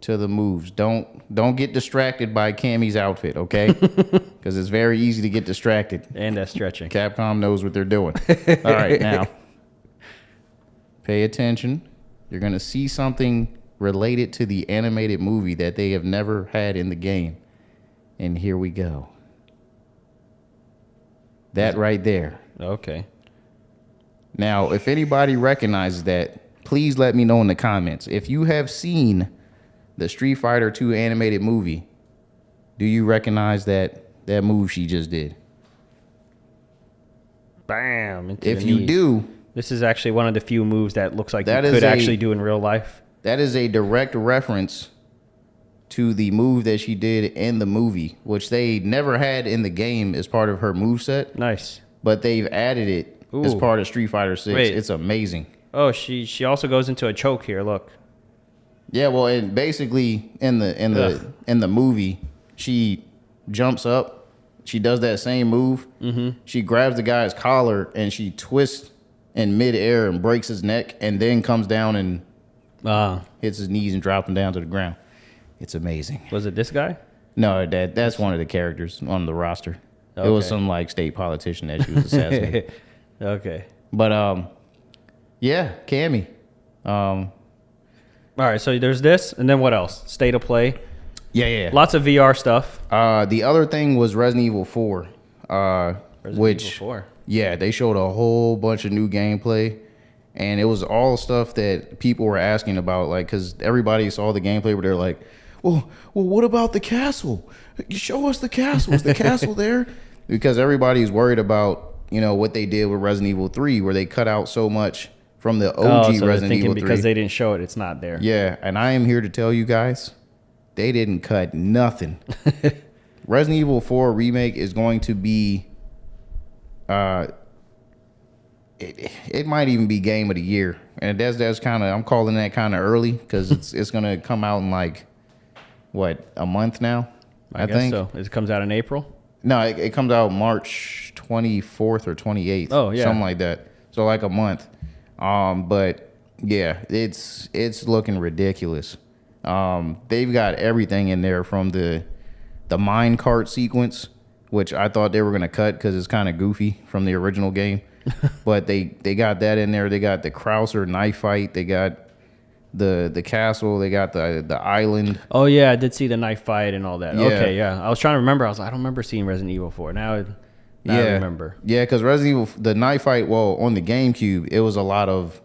to the moves. Don't get distracted by Cammy's outfit, okay? Because it's very easy to get distracted. And that stretching. Capcom knows what they're doing. All right, now, pay attention. You're going to see something related to the animated movie that they have never had in the game. And here we go. That right there. Okay. Now, if anybody recognizes that, please let me know in the comments. If you have seen the Street Fighter 2 animated movie, do you recognize that move she just did? Bam. Into If the you knees. do, This is actually one of the few moves that looks like That you is could a- actually do in real life. that is a direct reference to the move that she did in the movie, which they never had in the game as part of her moveset, Nice. but they've added it as Ooh. part of Street Fighter 6. Wait. It's amazing. Oh, she also goes into a choke here. Look. Yeah, well, and basically in the movie, she jumps up, she does that same move. Mm-hmm. She grabs the guy's collar and she twists in midair and breaks his neck, and then comes down and hits his knees and drops him down to the ground. It's amazing. Was it this guy? No, that's one of the characters on the roster. It was Okay. some like state politician that she was assassinating. Okay. But yeah, Cammy. All right. So there's this, and then what else? State of play. Yeah. Lots of VR stuff. The other thing was Resident Evil 4, which Evil 4. yeah, they showed a whole bunch of new gameplay, and it was all stuff that people were asking about, like, because everybody saw the gameplay where they're like, well, what about the castle? Show us the castle. Is the castle there? Because everybody's worried about, what they did with Resident Evil 3, where they cut out so much from the OG so they're Resident thinking Evil 3. because they didn't show it, it's not there. Yeah, and I am here to tell you guys, they didn't cut nothing. Resident Evil 4 Remake is going to be, it might even be game of the year, and that's kind of, I'm calling that kind of early because it's gonna come out in like what, a month now? I guess think so. It comes out in April. No, it comes out March 24th or 28th. Oh, yeah. Something like that. So like a month. But yeah, it's looking ridiculous. They've got everything in there from the mine cart sequence, which I thought they were going to cut because it's kind of goofy from the original game. But they got that in there. They got the Krauser knife fight. They got the castle. They got the island. Oh yeah, I did see the knife fight and all that. Yeah. Okay, yeah. I was trying to remember. I was like, I don't remember seeing Resident Evil 4. Now I remember. Yeah, because Resident Evil, the knife fight, well, on the GameCube, it was a lot of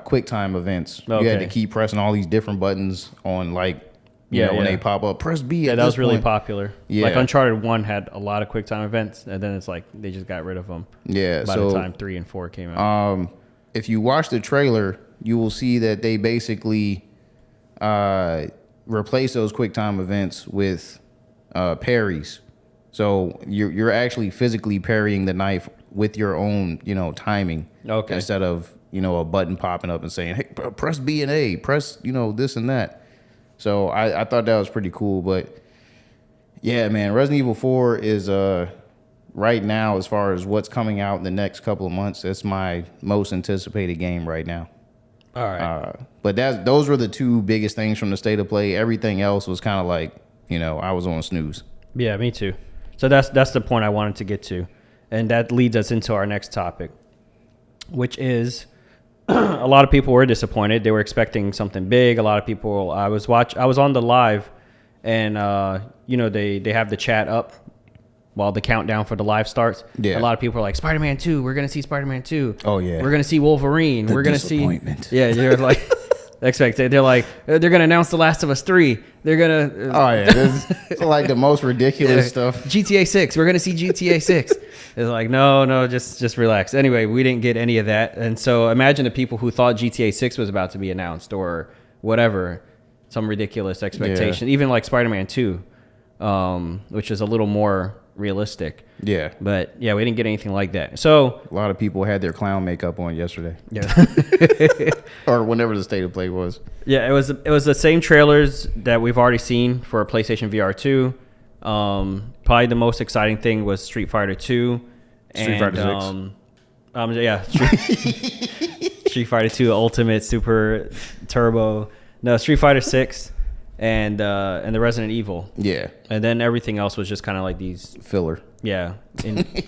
quick time events. You had to keep pressing all these different buttons on, like, when they pop up. Press B. Yeah, at that this was really point. popular. Yeah. Like Uncharted 1 had a lot of quick time events, and then it's like they just got rid of them. Yeah, by the time 3 and 4 came out. If you watch the trailer, you will see that they basically replace those QuickTime events with parries. So you're actually physically parrying the knife with your own, timing. Okay. Instead of, a button popping up and saying, hey, press B and A, press, this and that. So I thought that was pretty cool. But yeah, man, Resident Evil 4 is right now, as far as what's coming out in the next couple of months, it's my most anticipated game right now. All right. But those were the two biggest things from the state of play. Everything else was kind of like, I was on snooze. Yeah, me too. So that's the point I wanted to get to. And that leads us into our next topic, which is a lot of people were disappointed. They were expecting something big. A lot of people, I was on the live, and they have the chat up while the countdown for the live starts. Yeah. A lot of people are like, Spider-Man 2, we're going to see Spider-Man 2. Oh, yeah. We're going to see Wolverine. The we're going to see... disappointment. Yeah, they're like... They're like, they're going to announce The Last of Us 3. They're going to... Oh, yeah. It's like the most ridiculous stuff. GTA 6. We're going to see GTA 6. It's like, no, just relax. Anyway, we didn't get any of that. And so imagine the people who thought GTA 6 was about to be announced or whatever, some ridiculous expectation. Yeah. Even like Spider-Man 2, which is a little more realistic. Yeah. But yeah, we didn't get anything like that. So a lot of people had their clown makeup on yesterday. Yeah. Or whenever the state of play was. Yeah, it was the same trailers that we've already seen for PlayStation VR 2. Probably the most exciting thing was Street Fighter 2. Street Fighter 6. Yeah. Street Fighter 2 Ultimate Super Turbo. No, Street Fighter 6. And the Resident Evil. Yeah. And then everything else was just kind of like these filler. Yeah,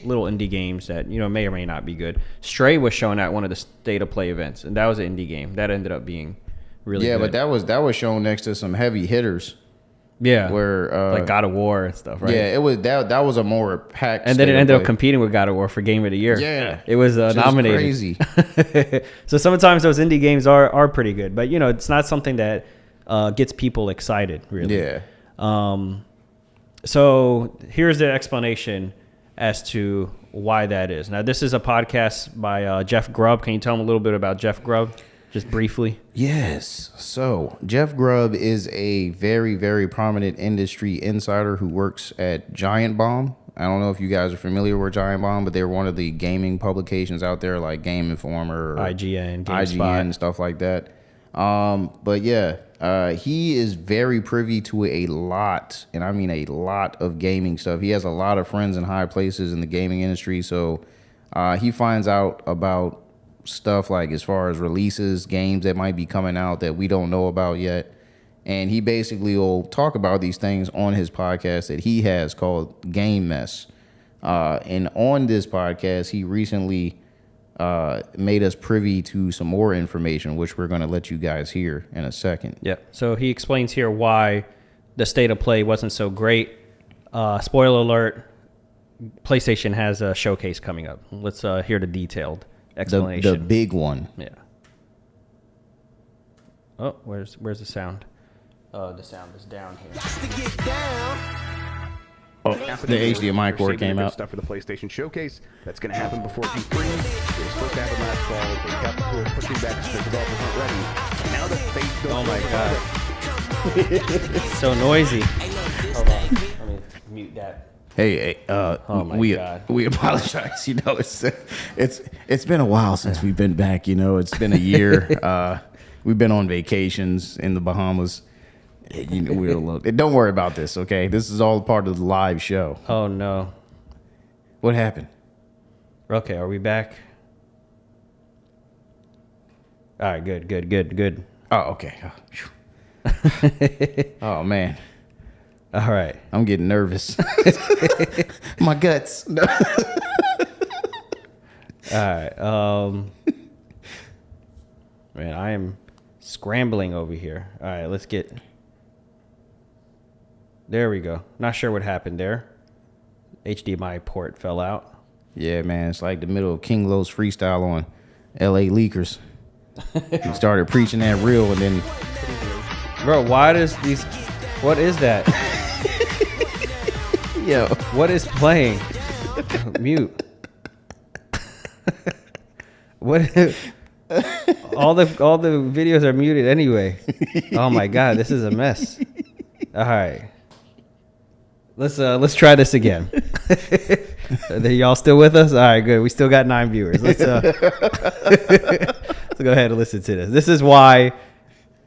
little indie games that may or may not be good. Stray was shown at one of the State of Play events, and that was an indie game that ended up being really good. But that was shown next to some heavy hitters. Yeah, where like God of War and stuff, right? Yeah, it was that was a more packed. And then it ended up competing with God of War for Game of the Year. Yeah, it was nominated. Crazy. So sometimes those indie games are pretty good, but it's not something that gets people excited, really. Yeah. So here's the explanation as to why that is. Now, this is a podcast by Jeff Grubb. Can you tell them a little bit about Jeff Grubb, just briefly? Yes. So Jeff Grubb is a very, very prominent industry insider who works at Giant Bomb. I don't know if you guys are familiar with Giant Bomb, but they're one of the gaming publications out there, like Game Informer, or IGN, GameSpot, and stuff like that. But yeah. He is very privy to a lot, and I mean a lot, of gaming stuff. He has a lot of friends in high places in the gaming industry, so he finds out about stuff like as far as releases, games that might be coming out that we don't know about yet. And he basically will talk about these things on his podcast that he has called Game Mess. And on this podcast, he recently made us privy to some more information, which we're going to let you guys hear in a second. Yeah. So he explains here why the State of Play wasn't so great. Spoiler alert, PlayStation has a showcase coming up. Let's hear the detailed explanation. The big one. Yeah. Oh, where's the sound? The sound is down here. Oh, the HDMI cord came out. Stuff for the PlayStation Showcase. That's going to happen before E3. They were supposed to have it last fall. They kept pushing back because the developers weren't ready. Now that they don't. Oh my god! It's so noisy. Hold on, let me mute that. Hey, oh my god. We apologize. It's been a while since we've been back. It's been a year. We've been on vacations in the Bahamas. Don't worry about this, okay? This is all part of the live show. Oh, no. What happened? Okay, are we back? All right, good. Oh, okay. Oh, man. All right. I'm getting nervous. My guts. All right. Man, I am scrambling over here. All right, let's get... There we go. Not sure what happened there. HDMI port fell out. Yeah, man. It's like the middle of King Lo's freestyle on LA Leakers. He started preaching that real and then... Bro, why does these... What is that? Yo. What is playing? Mute. What All the videos are muted anyway. Oh my god, this is a mess. All right. Let's try this again. Are y'all still with us? All right, good. We still got 9 viewers. Let's go ahead and listen to this. This is why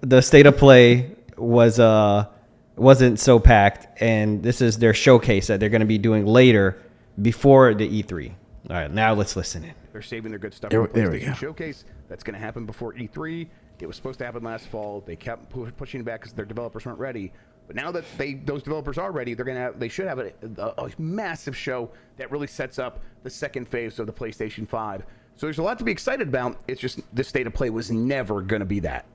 the State of Play wasn't so packed, and this is their showcase that they're going to be doing later before the E3. All right, now let's listen in. They're saving their good stuff for the PlayStation Showcase. That's going to happen before E3. It was supposed to happen last fall. They kept pushing it back because their developers weren't ready. But now that those developers are ready, they should have a massive show that really sets up the second phase of the PlayStation 5. So there's a lot to be excited about. It's just the State of Play was never going to be that.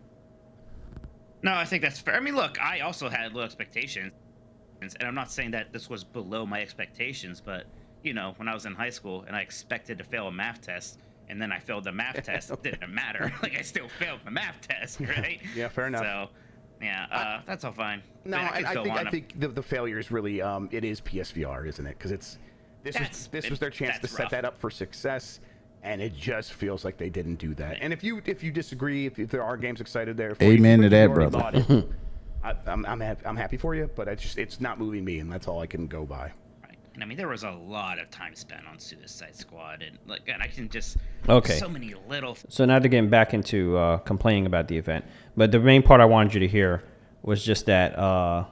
No, I think that's fair. I mean, look, I also had low expectations, and I'm not saying that this was below my expectations, but you know, when I was in high school and I expected to fail a math test, and then I failed the math test, it didn't matter. Like, I still failed the math test, right? Yeah, fair enough. So, yeah, that's all fine. No, I think the failure is really it is PSVR, isn't it? Because this was their chance to set that up for success, and it just feels like they didn't do that. And if you disagree, if there are games excited there, amen to that, brother. I'm happy for you, but it's not moving me, and that's all I can go by. I mean, there was a lot of time spent on Suicide Squad, and I can just so many little. So now they're getting back into complaining about the event, but the main part I wanted you to hear was just that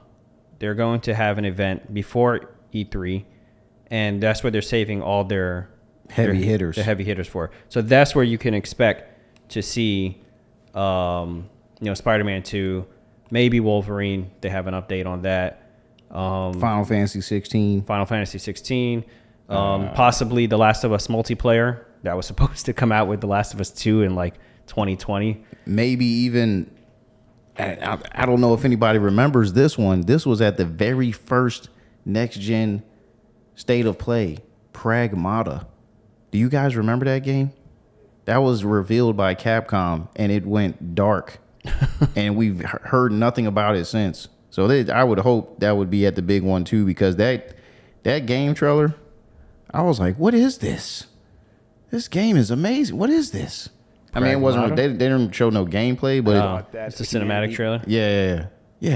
they're going to have an event before E3, and that's where they're saving all their heavy hitters for. So that's where you can expect to see, Spider-Man 2, maybe Wolverine. They have an update on that. Final Fantasy 16, possibly The Last of Us multiplayer that was supposed to come out with The Last of Us 2 in like 2020. Maybe even, I don't know if anybody remembers this one. This was at the very first next gen State of Play, Pragmata. Do you guys remember that game? That was revealed by Capcom, and it went dark, and we've heard nothing about it since. So I would hope that would be at the big one too, because that game trailer, I was like, what is this? This game is amazing. What is this? I mean, it wasn't. They didn't show no gameplay, but it's a cinematic trailer. Yeah.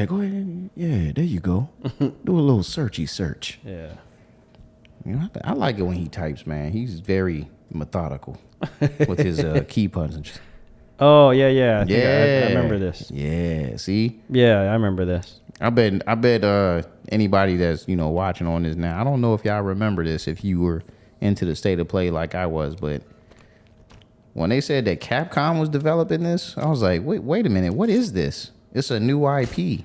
Go ahead. Yeah, there you go. Do a little searchy search. Yeah. You know, I like it when he types, man. He's very methodical with his key punches. Oh yeah. I remember this. Yeah. See. Yeah, I remember this. I bet anybody that's watching on this now, I don't know if y'all remember this if you were into the State of Play like I was, but when they said that Capcom was developing this, I was like, wait a minute, what is this? It's a new IP.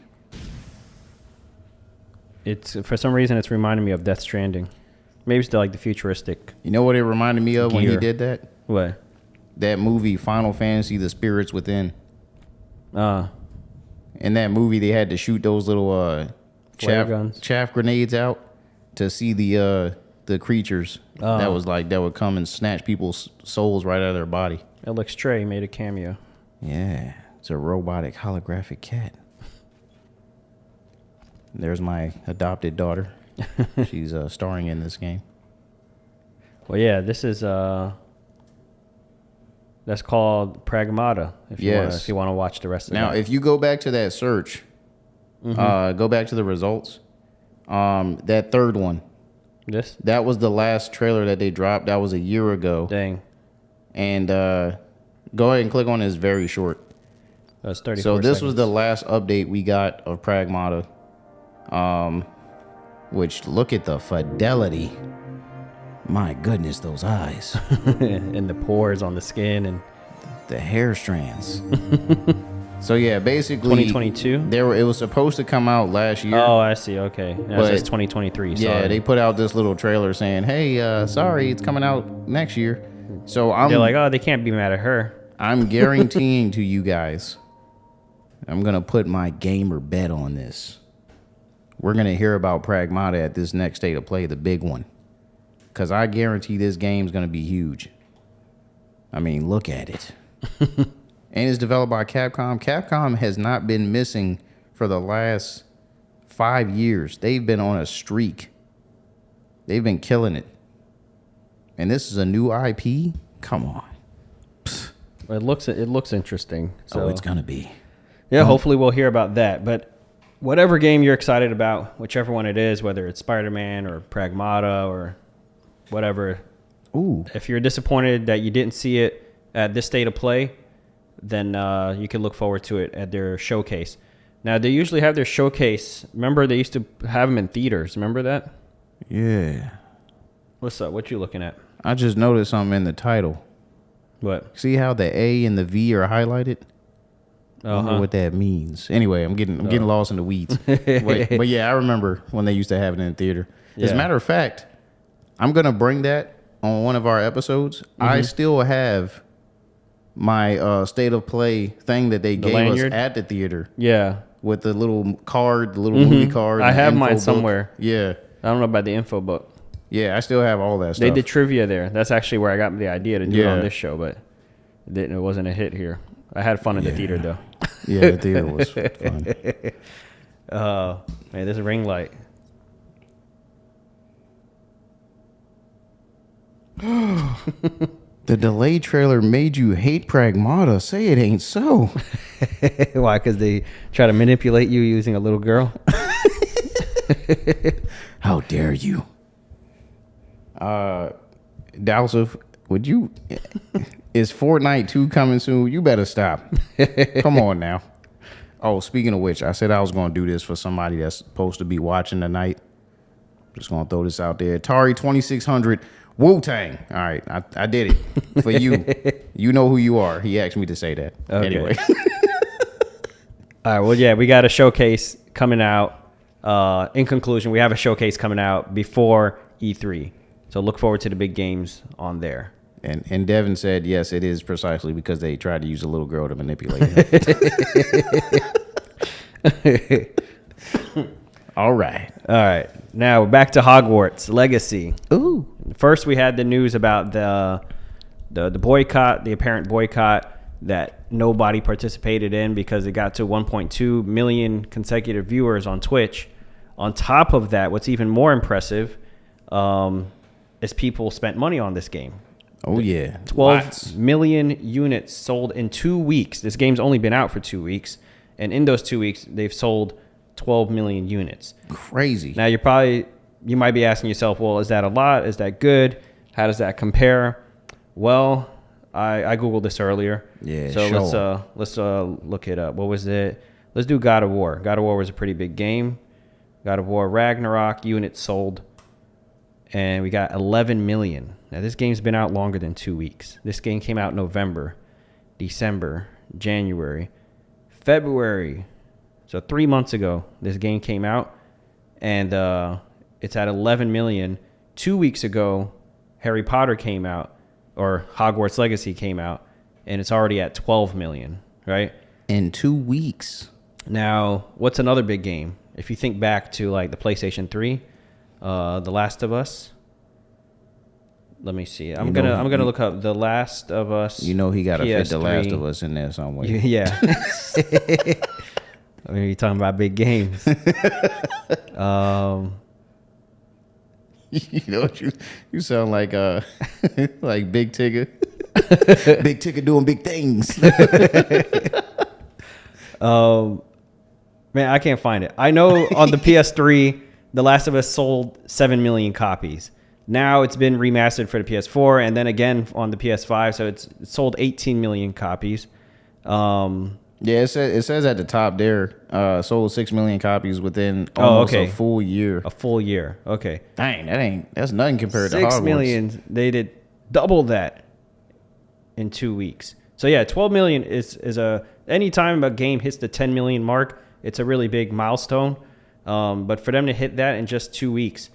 It's for some reason it's reminding me of Death Stranding. Maybe it's like the futuristic. You know what it reminded me of when he did that? What? That movie Final Fantasy: The Spirits Within. In that movie, they had to shoot those little chaff grenades out to see the creatures that would come and snatch people's souls right out of their body. Alex Trey made a cameo. Yeah, it's a robotic holographic cat. There's my adopted daughter. She's starring in this game. Well, yeah, this is that's called Pragmata. If you want to watch the rest of it. Now, if you go back to that search, go back to the results. That third one. That was the last trailer that they dropped. That was a year ago. Dang. And go ahead and click on it. It's very short. That's 34 So this seconds. was the last update we got of Pragmata. Which, look at the fidelity. My goodness, those eyes. And the pores on the skin and the hair strands. So yeah, basically 2022. It was supposed to come out last year. Oh, I see. Okay, now it says 2023. Sorry. Yeah, they put out this little trailer saying, "Hey, sorry, it's coming out next year." So they're like, "Oh, they can't be mad at her." I'm guaranteeing to you guys, I'm gonna put my gamer bet on this. We're gonna hear about Pragmata at this next State of Play, the big one. Because I guarantee this game's going to be huge. I mean, look at it. And it's developed by Capcom. Capcom has not been missing for the last 5 years. They've been on a streak. They've been killing it. And this is a new IP? Come on. Psst. It looks interesting. So it's gonna be. Yeah, hopefully we'll hear about that. But whatever game you're excited about, whichever one it is, whether it's Spider-Man or Pragmata or whatever. Ooh. If you're disappointed that you didn't see it at this state of play, then you can look forward to it at their showcase. Now, they usually have their showcase. Remember, they used to have them in theaters. Remember that? Yeah. What's up? What you looking at? I just noticed something in the title. What? See how the A and the V are highlighted? I don't know what that means. Anyway, I'm getting lost in the weeds. but yeah, I remember when they used to have it in the theater. As a matter of fact, I'm gonna bring that on one of our episodes. I still have my state of play thing that they gave lanyard? us at the theater. Yeah. With the little card, the little movie card. I have mine book. somewhere. Yeah. I don't know about the info book. Yeah, I still have all that stuff. They did trivia there. That's actually where I got the idea to do it on this show, but it wasn't a hit here. I had fun in the theater, though. Yeah, the theater was fun. Man, there's a ring light. The delayed trailer made you hate Pragmata. Say it ain't so. Why? Because they try to manipulate you using a little girl? How dare you? Dalsif, would you... Is Fortnite 2 coming soon? You better stop. Come on now. Oh, speaking of which, I said I was going to do this for somebody that's supposed to be watching tonight. Just going to throw this out there. Atari 2600 Wu-Tang. All right, I did it for you. You know who you are. He asked me to say that. Okay. Anyway. All right, well, yeah, we got a showcase coming out. In conclusion, we have a showcase coming out before E3. So look forward to the big games on there. And Devin said, yes, it is precisely because they tried to use a little girl to manipulate him. All right. Now we're back to Hogwarts Legacy. Ooh. First, we had the news about the boycott, the apparent boycott that nobody participated in because it got to 1.2 million consecutive viewers on Twitch. On top of that, what's even more impressive is people spent money on this game. Oh, yeah. 12 million units sold in 2 weeks. This game's only been out for 2 weeks. And in those 2 weeks, they've sold 12 million units. Crazy. Now, you might be asking yourself, well, is that a lot? Is that good? How does that compare? Well, I Googled this earlier. Yeah, so let's look it up. What was it? Let's do God of War. God of War was a pretty big game. God of War Ragnarok units sold. And we got 11 million. Now, this game's been out longer than 2 weeks. This game came out November, December, January, February. So 3 months ago, this game came out. And it's at 11 million. 2 weeks ago, Harry Potter came out, or Hogwarts Legacy came out. And it's already at 12 million, right? In 2 weeks. Now, what's another big game? If you think back to like the PlayStation 3, The Last of Us. Let me see. I'm gonna look up The Last of Us. You know he got to fit The Last of Us in there somewhere. Yeah. I mean, you're talking about big games. You know what you sound like like Big Tigger. Big Tigger doing big things. Man, I can't find it. I know on the PS3, The Last of Us sold 7 million copies. Now it's been remastered for the PS4 and then again on the PS5, so it's sold 18 million copies. Yeah, it says at the top there, sold 6 million copies within almost a full year. A full year, okay. Dang, that's nothing compared to Hogwarts. 6 million, they did double that in 2 weeks. So yeah, 12 million is anytime a game hits the 10 million mark, it's a really big milestone. But for them to hit that in just 2 weeks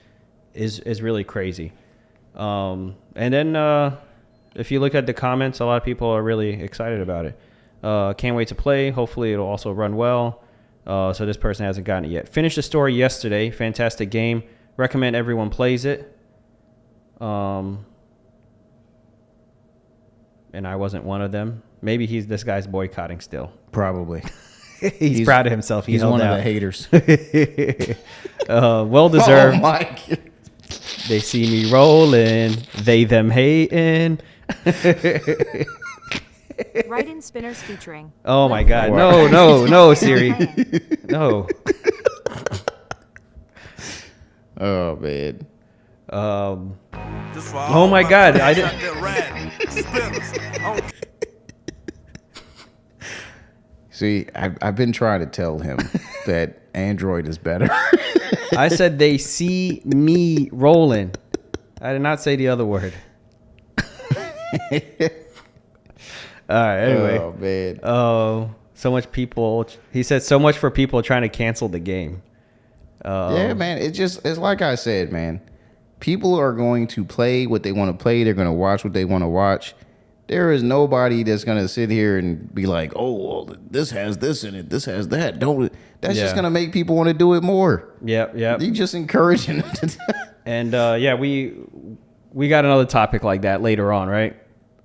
is really crazy. And then if you look at the comments, a lot of people are really excited about it. Can't wait to play. Hopefully it'll also run well. So this person hasn't gotten it yet. Finished the story yesterday. Fantastic game. Recommend everyone plays it. And I wasn't one of them. Maybe this guy's boycotting still. Probably. He's proud of himself. He's one of the haters. Well deserved. Oh my God. They see me rolling. They them hating. Write-in spinners featuring. Oh my God! No, Siri, no. Oh man. Oh my God! I did. See, I've been trying to tell him that Android is better. I said they see me rolling. I did not say the other word. All right. Anyway. Oh man. Oh, so much people. He said so much for people trying to cancel the game. Yeah, man. It's like I said, man. People are going to play what they want to play. They're going to watch what they want to watch. There is nobody that's going to sit here and be like, "Oh, well, this has this in it. This has that." That's just going to make people want to do it more. Yep. You just encouraging them to. And we got another topic like that later on, right?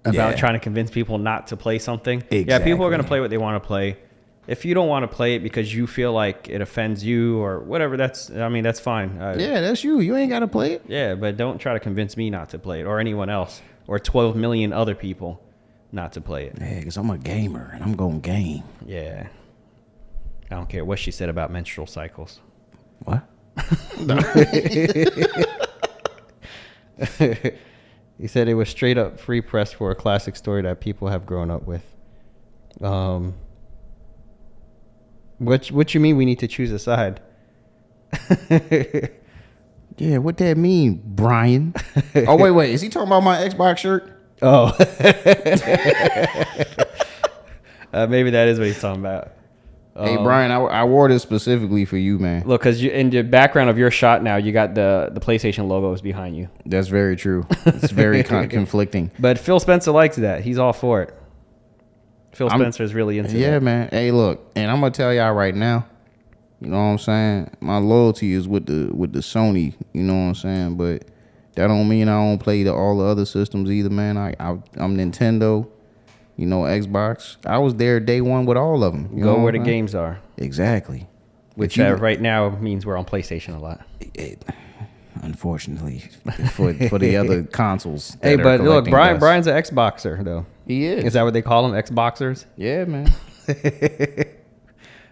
About trying to convince people not to play something. Exactly. Yeah, people are going to play what they want to play. If you don't want to play it because you feel like it offends you or whatever, that's fine. Yeah, that's you. You ain't got to play it. Yeah, but don't try to convince me not to play it or anyone else or 12 million other people not to play it. Yeah, because I'm a gamer and I'm going to game. Yeah. I don't care what she said about menstrual cycles. What? He said it was straight up free press for a classic story that people have grown up with. What you mean we need to choose a side? Yeah, what that mean, Brian? Oh, wait. Is he talking about my Xbox shirt? Oh. Maybe that is what he's talking about. Hey, Brian, I wore this specifically for you, man. Look, because in the background of your shot now, you got the PlayStation logos behind you. That's very true. It's very conflicting. But Phil Spencer likes that. He's all for it. Phil Spencer is really into that. Yeah, man. Hey, look, and I'm going to tell y'all right now, you know what I'm saying? My loyalty is with the Sony, you know what I'm saying? But that don't mean I don't play all the other systems either, man. I'm Nintendo. You know, Xbox. I was there day one with all of them. You Go know where the games are. Exactly. Which right now means we're on PlayStation a lot. Unfortunately, for the other consoles. Hey, but look, Brian's an Xboxer, though. He is. Is that what they call them, Xboxers? Yeah, man.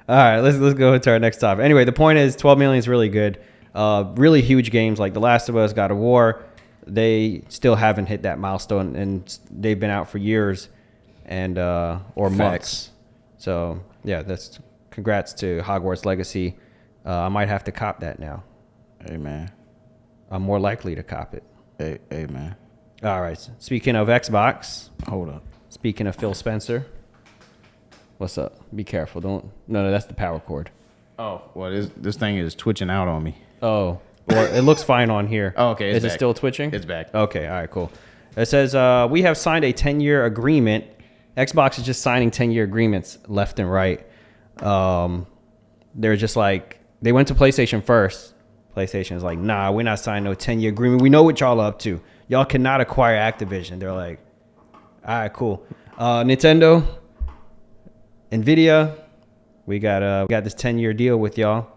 All right, let's go into our next topic. Anyway, the point is 12 million is really good. Really huge games like The Last of Us, God of War, they still haven't hit that milestone, and they've been out for years. And or months. So yeah, that's congrats to Hogwarts Legacy. I might have to cop that now. Hey man, I'm more likely to cop it. Hey man. All right. Speaking of Xbox, hold up. Speaking of Phil Spencer, what's up? Be careful. Don't. No, that's the power cord. Oh, well, this thing is twitching out on me. Oh, well, it looks fine on here. Oh, okay. Is it still twitching? It's back. Okay. All right. Cool. It says we have signed a 10-year agreement. Xbox is just signing 10-year agreements left and right. They're just like, they went to PlayStation first. PlayStation is like, nah, we're not signing no 10-year agreement. We know what y'all are up to. Y'all cannot acquire Activision. They're like, all right, cool. Nintendo, NVIDIA, we got this 10-year deal with y'all.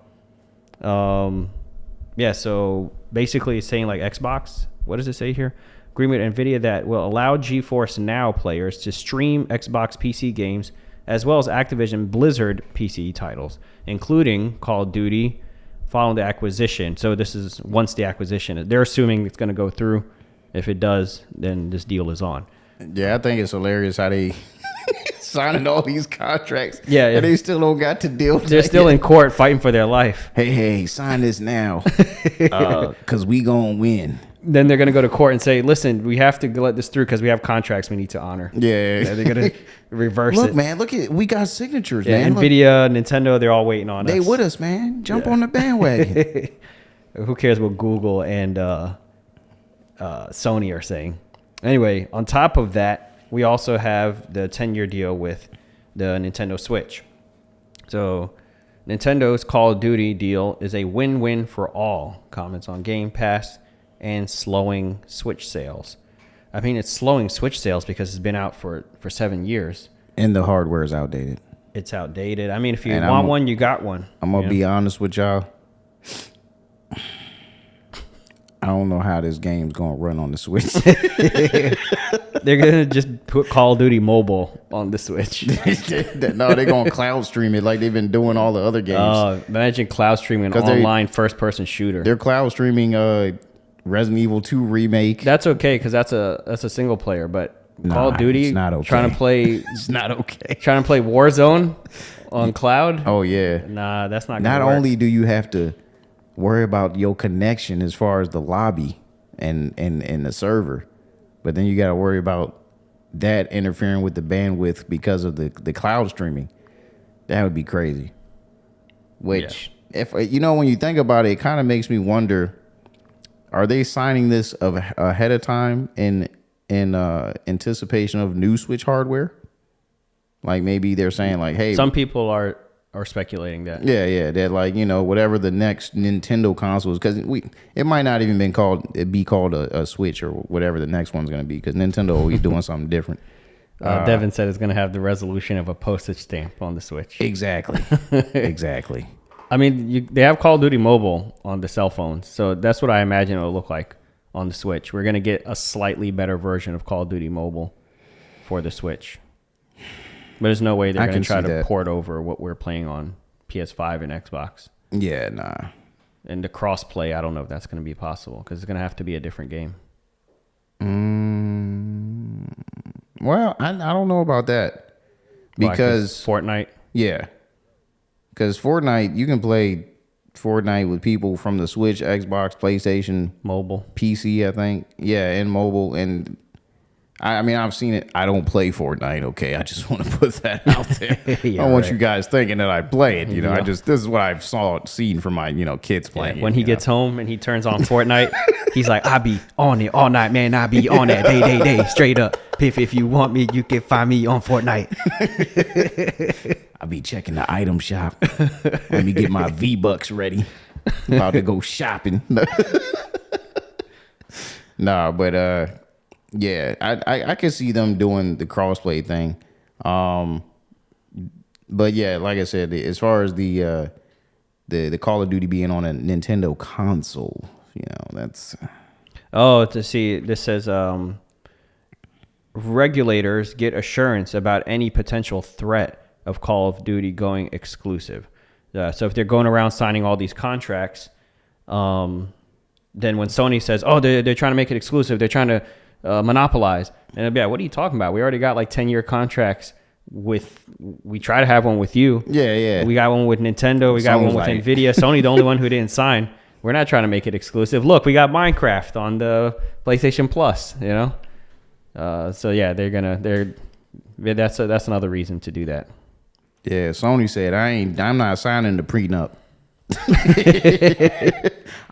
Yeah, so basically it's saying like Xbox, what does it say here? Agreement with NVIDIA that will allow GeForce Now players to stream Xbox PC games as well as Activision Blizzard PC titles, including Call of Duty, following the acquisition. So this is once the acquisition. They're assuming it's going to go through. If it does, then this deal is on. Yeah, I think it's hilarious how they signing all these contracts. Yeah. And they still don't got to deal. They're still in court fighting for their life. Hey, sign this now, because we gonna win. Then they're going to go to court and say, listen, we have to let this through because we have contracts we need to honor. Yeah. They're going to reverse Look, it. man, look at we got signatures, Yeah, man. NVIDIA, Nintendo, they're all waiting on us. They with us, man. Jump on the bandwagon. Who cares what Google and Sony are saying? Anyway, on top of that, we also have the 10-year deal with the Nintendo Switch. So Nintendo's Call of Duty deal is a win-win for all. Comments on Game Pass and slowing Switch sales. I mean, it's slowing Switch sales because it's been out for 7 years. And the hardware is outdated. It's outdated. I mean, if you want one, you got one. I'm going to be honest with y'all. I don't know how this game's gonna run on the Switch. They're gonna just put Call of Duty Mobile on the Switch. No, they're gonna cloud stream it like they've been doing all the other games. Imagine cloud streaming an online first-person shooter. They're cloud streaming Resident Evil 2 remake. That's okay because that's a single player, but Call of Duty it's not okay. trying to play It's not okay. trying to play Warzone on cloud. Oh yeah. Nah, that's not. Not gonna work. only do you have to worry about your connection as far as the lobby and the server, but then you got to worry about that interfering with the bandwidth because of the cloud streaming. That would be crazy. Which, if you know, when you think about it, it kind of makes me wonder: are they signing this ahead of time in anticipation of new Switch hardware? Like maybe they're saying like, hey, some people are speculating that. Yeah, that like, you know, whatever the next Nintendo console is, because it might not even be called a Switch or whatever the next one's going to be, because Nintendo always doing something different. Devin said it's going to have the resolution of a postage stamp on the Switch. Exactly. Exactly. I mean, they have Call of Duty Mobile on the cell phones, so that's what I imagine it will look like on the Switch. We're going to get a slightly better version of Call of Duty Mobile for the Switch. But there's no way they're going to try to port over what we're playing on PS5 and Xbox. Yeah, nah. And the cross-play, I don't know if that's going to be possible, because it's going to have to be a different game. Well, I don't know about that. Because Fortnite? Yeah. Because Fortnite, you can play Fortnite with people from the Switch, Xbox, PlayStation, mobile, PC, I think. Yeah, and mobile. And I mean, I've seen it. I don't play Fortnite, okay? I just want to put that out there. I don't want you guys thinking that I play it. You know, this is what I've seen from my, kids playing. When he gets home and he turns on Fortnite, he's like, I be on it all night, man. I be on that day, straight up. Piff, if you want me, you can find me on Fortnite. I be checking the item shop. Let me get my V-Bucks ready. About to go shopping. Nah, but yeah, I can see them doing the crossplay thing. But yeah, like I said, as far as the Call of Duty being on a Nintendo console, that's. This says regulators get assurance about any potential threat of Call of Duty going exclusive. So if they're going around signing all these contracts, then when Sony says, "Oh, they're trying to make it exclusive," they're trying to monopolize, and it'll be like, what are you talking about? We already got like 10-year contracts we try to have one with you. Yeah. We got one with Nintendo. We got one with NVIDIA. Sony, the only one who didn't sign. We're not trying to make it exclusive. Look, we got Minecraft on the PlayStation Plus, so yeah, that's another reason to do that. Yeah, Sony said, I'm not signing the prenup.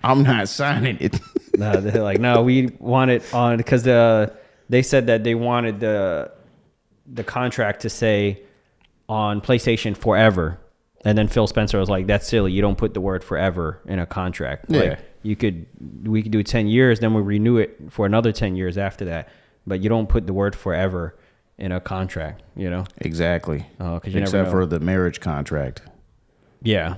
I'm not signing it. No, they're like, no, we want it on, because they said that they wanted the contract to say on PlayStation forever, and then Phil Spencer was like, that's silly. You don't put the word forever in a contract. Yeah. Like, we could do 10 years, then we renew it for another 10 years after that, but you don't put the word forever in a contract. Exactly. Except for the marriage contract. Yeah.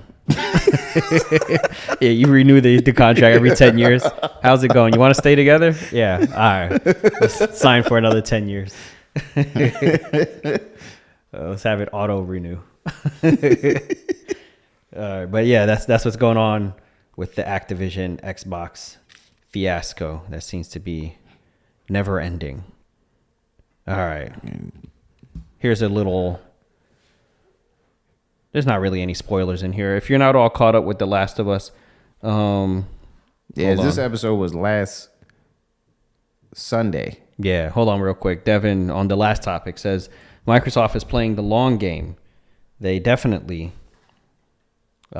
Yeah, you renew the contract every 10 years. How's it going? You want to stay together? Yeah. All right. Let's sign for another 10 years. Let's have it auto renew. But yeah, that's what's going on with the Activision Xbox fiasco that seems to be never ending. All right. Here's a little. There's not really any spoilers in here. If you're not all caught up with The Last of Us, this episode was last Sunday. Yeah, hold on real quick. Devin, on the last topic, says Microsoft is playing the long game. They definitely, They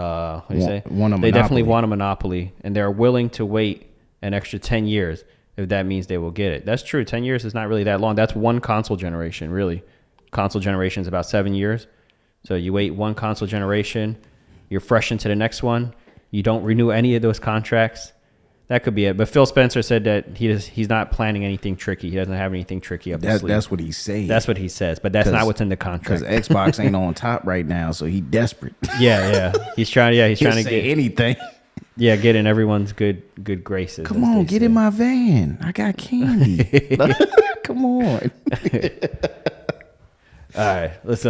definitely want a monopoly, and they're willing to wait an extra 10 years if that means they will get it. That's true. 10 years is not really that long. That's one console generation, really. Console generation is about 7 years. So you wait one console generation, you're fresh into the next one. You don't renew any of those contracts. That could be it. But Phil Spencer said that he's not planning anything tricky. He doesn't have anything tricky up his sleeve. That's what he says. That's what he says. But that's not what's in the contract. Because Xbox ain't on top right now, so he desperate. Yeah. He's trying to get anything. Yeah, get in everyone's good graces. Come on, get in my van. I got candy. Come on. All right, let's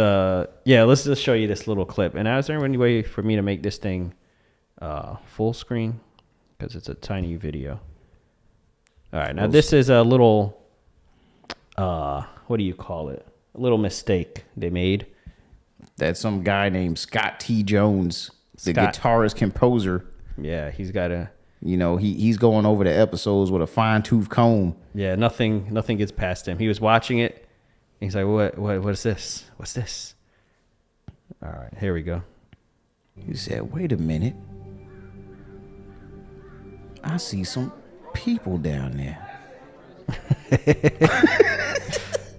just show you this little clip. And is there any way for me to make this thing full screen? Because it's a tiny video. All right, now this is a little, what do you call it? A little mistake they made. That's some guy named Scott T. Jones, the guitarist composer. Yeah, he's got a... You know, he's going over the episodes with a fine-tooth comb. Yeah, nothing gets past him. He was watching it. He's like, what is this? What's this? All right, here we go. He said, wait a minute. I see some people down there.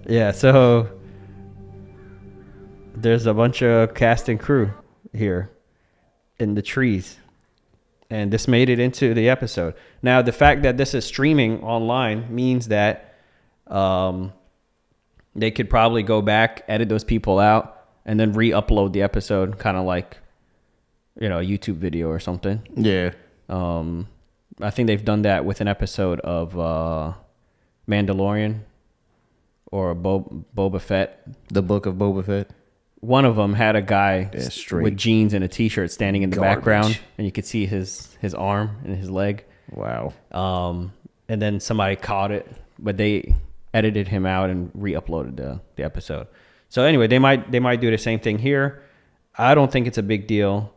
Yeah, so there's a bunch of cast and crew here in the trees. And this made it into the episode. Now, the fact that this is streaming online means that they could probably go back, edit those people out, and then re-upload the episode, kind of like, a YouTube video or something. Yeah. I think they've done that with an episode of Mandalorian or Boba Fett. The Book of Boba Fett. One of them had a guy with jeans and a T-shirt standing in the background, and you could see his arm and his leg. Wow. And then somebody caught it, but they edited him out and re-uploaded the episode. So anyway, they might do the same thing here. I don't think it's a big deal.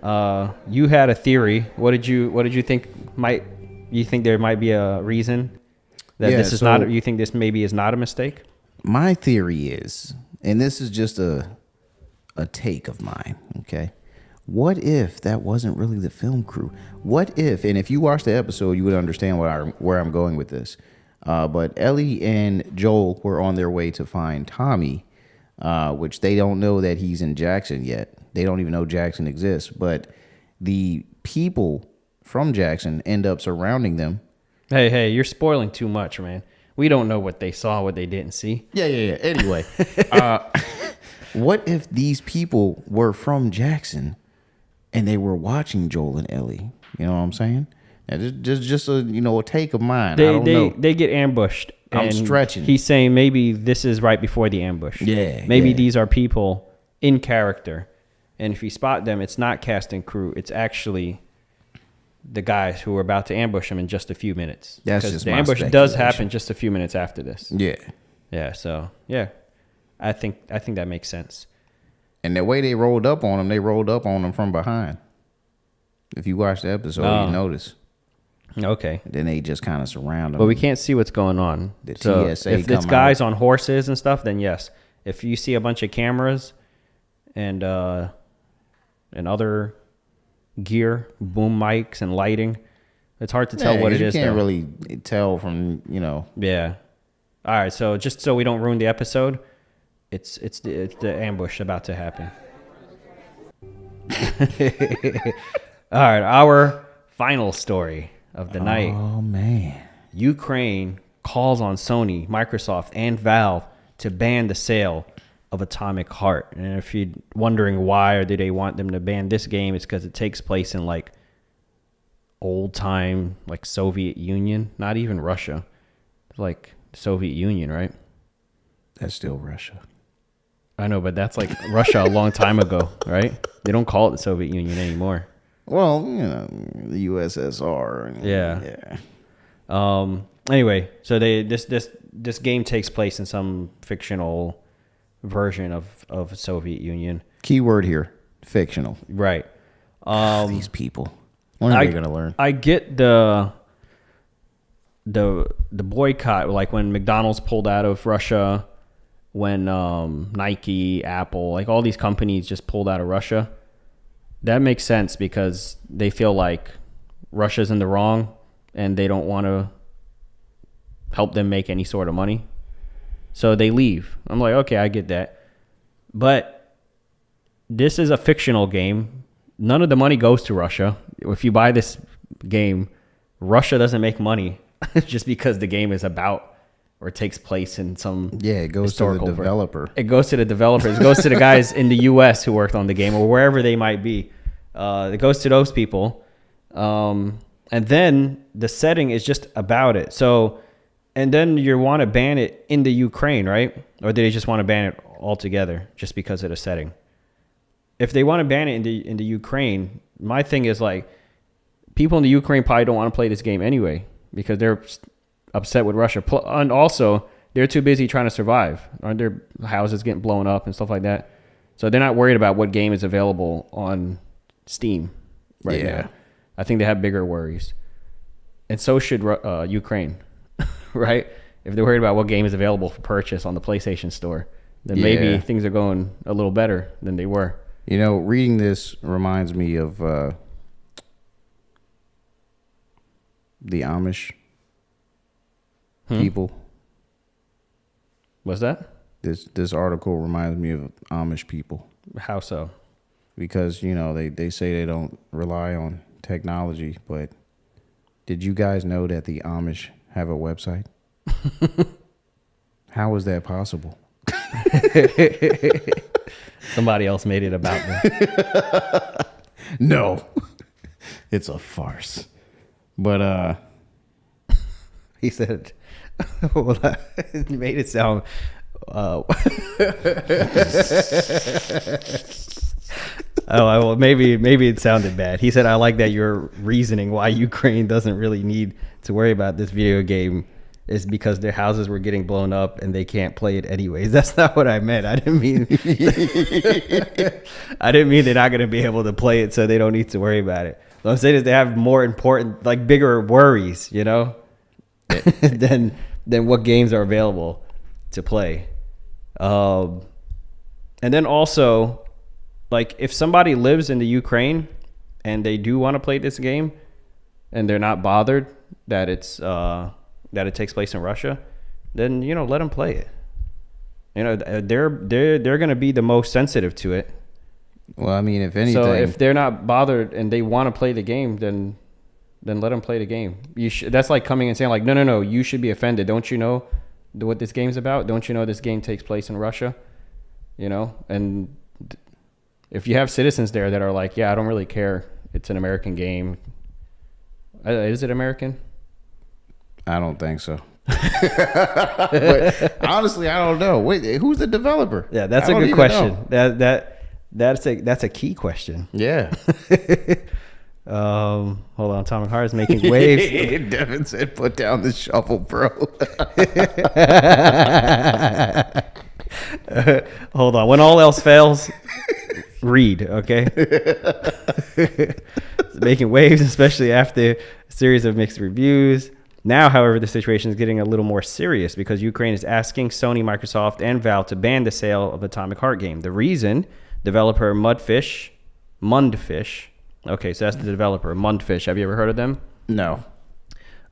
You had a theory. What did you think you think there might be a reason that this is not? You think this maybe is not a mistake? My theory is, and this is just a take of mine, okay? What if that wasn't really the film crew? What if, and if you watch the episode, you would understand where I'm going with this. But Ellie and Joel were on their way to find Tommy, which they don't know that he's in Jackson yet. They don't even know Jackson exists. But the people from Jackson end up surrounding them. Hey, you're spoiling too much, man. We don't know what they saw, what they didn't see. Yeah. Anyway, what if these people were from Jackson and they were watching Joel and Ellie? You know what I'm saying? Now, just a take of mine. I don't know. They get ambushed. I'm stretching. He's saying maybe this is right before the ambush. Yeah. Maybe these are people in character, and if you spot them, it's not cast and crew. It's actually the guys who are about to ambush them in just a few minutes. That's just the my ambush does happen just a few minutes after this. Yeah. So I think that makes sense. And the way they rolled up on them from behind. If you watch the episode, you notice. Okay. Then they just kind of surround them. But we can't see what's going on. The so TSA if it's guys on horses and stuff, then yes. If you see a bunch of cameras and other gear, boom mics and lighting, it's hard to tell what it is. You can't really tell from, Yeah. All right, so just so we don't ruin the episode, it's the ambush about to happen. All right, our final story of the night. Oh, man. Ukraine calls on Sony, Microsoft, and Valve to ban the sale of Atomic Heart. And if you're wondering why or do they want them to ban this game, it's because it takes place in like old time, like Soviet Union, not even Russia. It's like Soviet Union, right? That's still Russia. I know, but that's like Russia a long time ago, right? They don't call it the Soviet Union anymore. Well, the USSR. Yeah. Anyway, so this game takes place in some fictional version of Soviet Union. Keyword here, fictional. Right. These people. When are they going to learn? I get the boycott, like when McDonald's pulled out of Russia, when Nike, Apple, like all these companies just pulled out of Russia. That makes sense because they feel like Russia's in the wrong and they don't want to help them make any sort of money. So they leave. I'm like, okay, I get that. But this is a fictional game. None of the money goes to Russia. If you buy this game, Russia doesn't make money just because the game is about or takes place in some it goes to the developer. It goes to the developers. It goes to the guys in the U.S. who worked on the game or wherever they might be. It goes to those people. And then the setting is just about it. So, and then you want to ban it in the Ukraine, right? Or do they just want to ban it altogether just because of the setting? If they want to ban it in the Ukraine, my thing is like, people in the Ukraine probably don't want to play this game anyway because they're upset with Russia. And also, they're too busy trying to survive. Aren't their houses getting blown up and stuff like that? So they're not worried about what game is available on Steam right now. I think they have bigger worries. And so should Ukraine, right? If they're worried about what game is available for purchase on the PlayStation Store, then maybe things are going a little better than they were. You know, reading this reminds me of the Amish people. What's that? This article reminds me of Amish people. How so? Because, you know, they say they don't rely on technology, but did you guys know that the Amish have a website? How is that possible? Somebody else made it about them. No. It's a farce. But he said, well, he made it sound well, maybe it sounded bad. He said, I like that your reasoning why Ukraine doesn't really need to worry about this video game is because their houses were getting blown up and they can't play it anyways. That's not what I meant. I didn't mean they're not going to be able to play it, so they don't need to worry about it. What I'm saying is they have more important, like bigger worries, you know, than what games are available to play. And then also, like, if somebody lives in the Ukraine and they do want to play this game and they're not bothered that that it takes place in Russia, then, you know, let them play it. You know, they're going to be the most sensitive to it. Well, I mean, if anything, so if they're not bothered and they want to play the game, then let them play the game. That's like coming and saying like, no, you should be offended. Don't you know what this game's about? Don't you know this game takes place in Russia? You know, and if you have citizens there that are like, yeah, I don't really care. It's an American game. Is it American? I don't think so. But honestly, I don't know. Wait, who's the developer? Yeah, that's a good question. That's a key question. Yeah. Hold on. Atomic Heart is making waves. Devin said, "Put down the shovel, bro." Hold on. When all else fails, read. Okay. It's making waves, especially after a series of mixed reviews. Now, however, the situation is getting a little more serious because Ukraine is asking Sony, Microsoft, and Valve to ban the sale of Atomic Heart game. The reason, developer Mundfish. Okay, so that's the developer, Mundfish. Have you ever heard of them? No.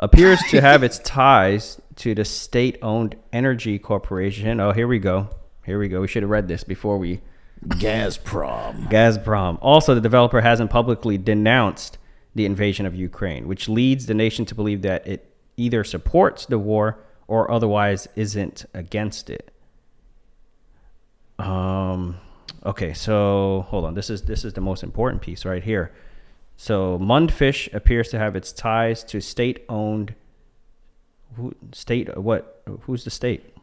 Appears to have its ties to the state-owned energy corporation. Oh, here we go. We should have read this before we... Gazprom. Also, the developer hasn't publicly denounced the invasion of Ukraine, which leads the nation to believe that it either supports the war or otherwise isn't against it. Okay, so hold on. This is the most important piece right here. So Mundfish appears to have its ties to state-owned. Who's the state?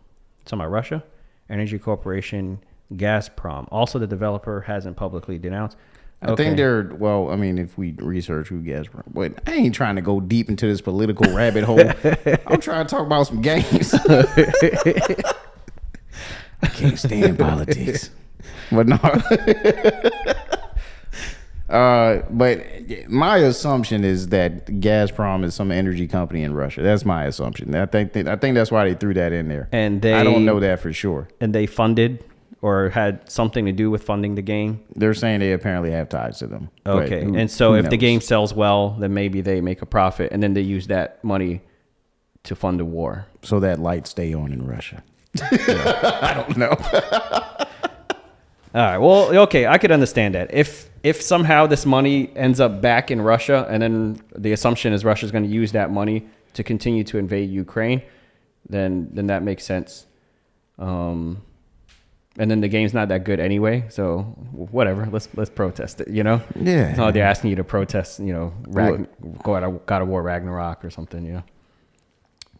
It's about Russia. Energy Corporation, Gazprom. Also, the developer hasn't publicly denounced. I think they're, well, I mean, if we research who Gazprom, but I ain't trying to go deep into this political rabbit hole. I'm trying to talk about some games. I can't stand politics. But no. But my assumption is that Gazprom is some energy company in Russia. That's my assumption. I think that's why they threw that in there. And I don't know that for sure. And they funded or had something to do with funding the game? They're saying they apparently have ties to them. Okay. And so if the game sells well, then maybe they make a profit and then they use that money to fund the war. So that lights stay on in Russia. I don't know. All right. Well, okay. I could understand that. If somehow this money ends up back in Russia and then the assumption is Russia's going to use that money to continue to invade Ukraine, then that makes sense. and then the game's not that good anyway. So whatever, let's protest it. You know? Yeah. It's not like they're asking you to protest. You know, go out of God of War Ragnarok or something. You know?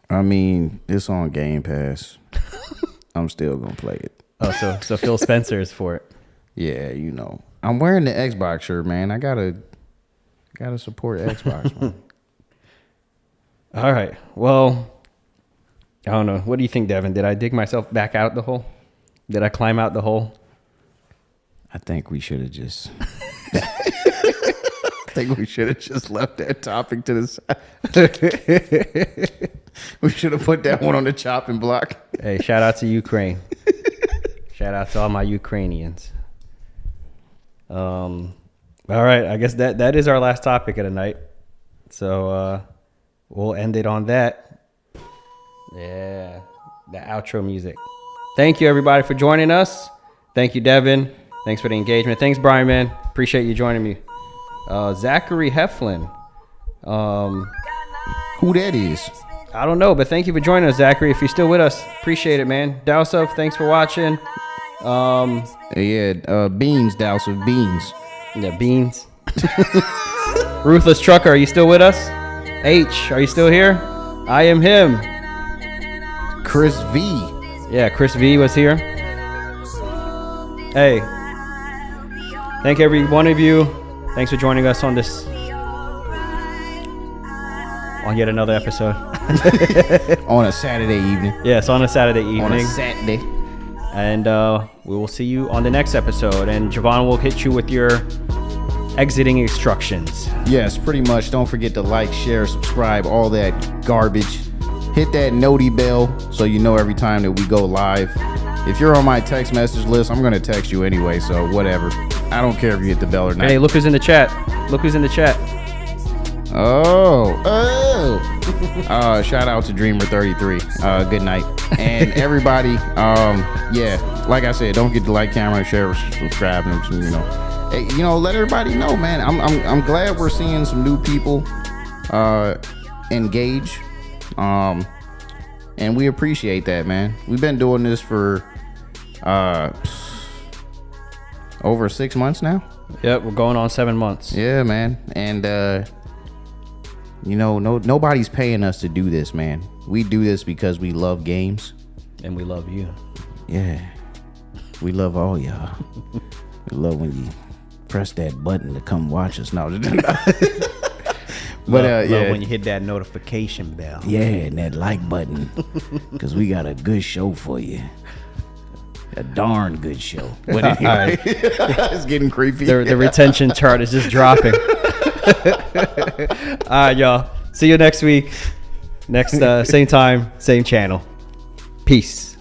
I mean, it's on Game Pass. I'm still gonna play it. Oh, so Phil Spencer is for it. Yeah, you know, I'm wearing the Xbox shirt, man. I gotta support Xbox, man. All right. Well, I don't know. What do you think, Devin? Did I dig myself back out the hole? Did I climb out the hole? I think we should have just. I think we should have just left that topic to the side. We should have put that one on the chopping block. Hey, shout out to Ukraine. Shout out to all my Ukrainians. All right. I guess that is our last topic of the night. So we'll end it on that. Yeah, the outro music. Thank you, everybody, for joining us. Thank you, Devin. Thanks for the engagement. Thanks, Brian, man. Appreciate you joining me. Zachary Heflin. Who that is? I don't know, but thank you for joining us, Zachary. If you're still with us, appreciate it, man. Dowsuf, thanks for watching. Beans, Dowsuf, beans. Yeah, beans. Ruthless Trucker, are you still with us? H, are you still here? I am him. Chris V. Yeah, Chris V was here. Hey, thank every one of you. Thanks for joining us on this, on yet another episode. On a Saturday evening. Yes, on a Saturday evening. On a Saturday. And we will see you on the next episode. And Javon will hit you with your exiting instructions. Yes, pretty much. Don't forget to like, share, subscribe, all that garbage. Hit that noti bell so you know every time that we go live. If you're on my text message list, I'm going to text you anyway, so whatever. I don't care if you hit the bell or not. Hey, look who's in the chat. Look who's in the chat. Oh. Shout out to Dreamer33. Good night. And everybody, yeah, like I said, don't forget to like, camera, share, subscribe, and you know. Hey, you know, let everybody know, man. I'm glad we're seeing some new people engage. And we appreciate that, man. We've been doing this for over 6 months now. Yep, we're going on 7 months. Yeah, man. And you know, nobody's paying us to do this, man. We do this because we love games. And we love you. Yeah. We love all y'all. We love when you press that button to come watch us. No. But love when you hit that notification bell. Yeah, and that like button. Because we got a good show for you. A darn good show. But anyway, it's getting creepy. The retention chart is just dropping. All right, y'all. See you next week. Next same time, same channel. Peace.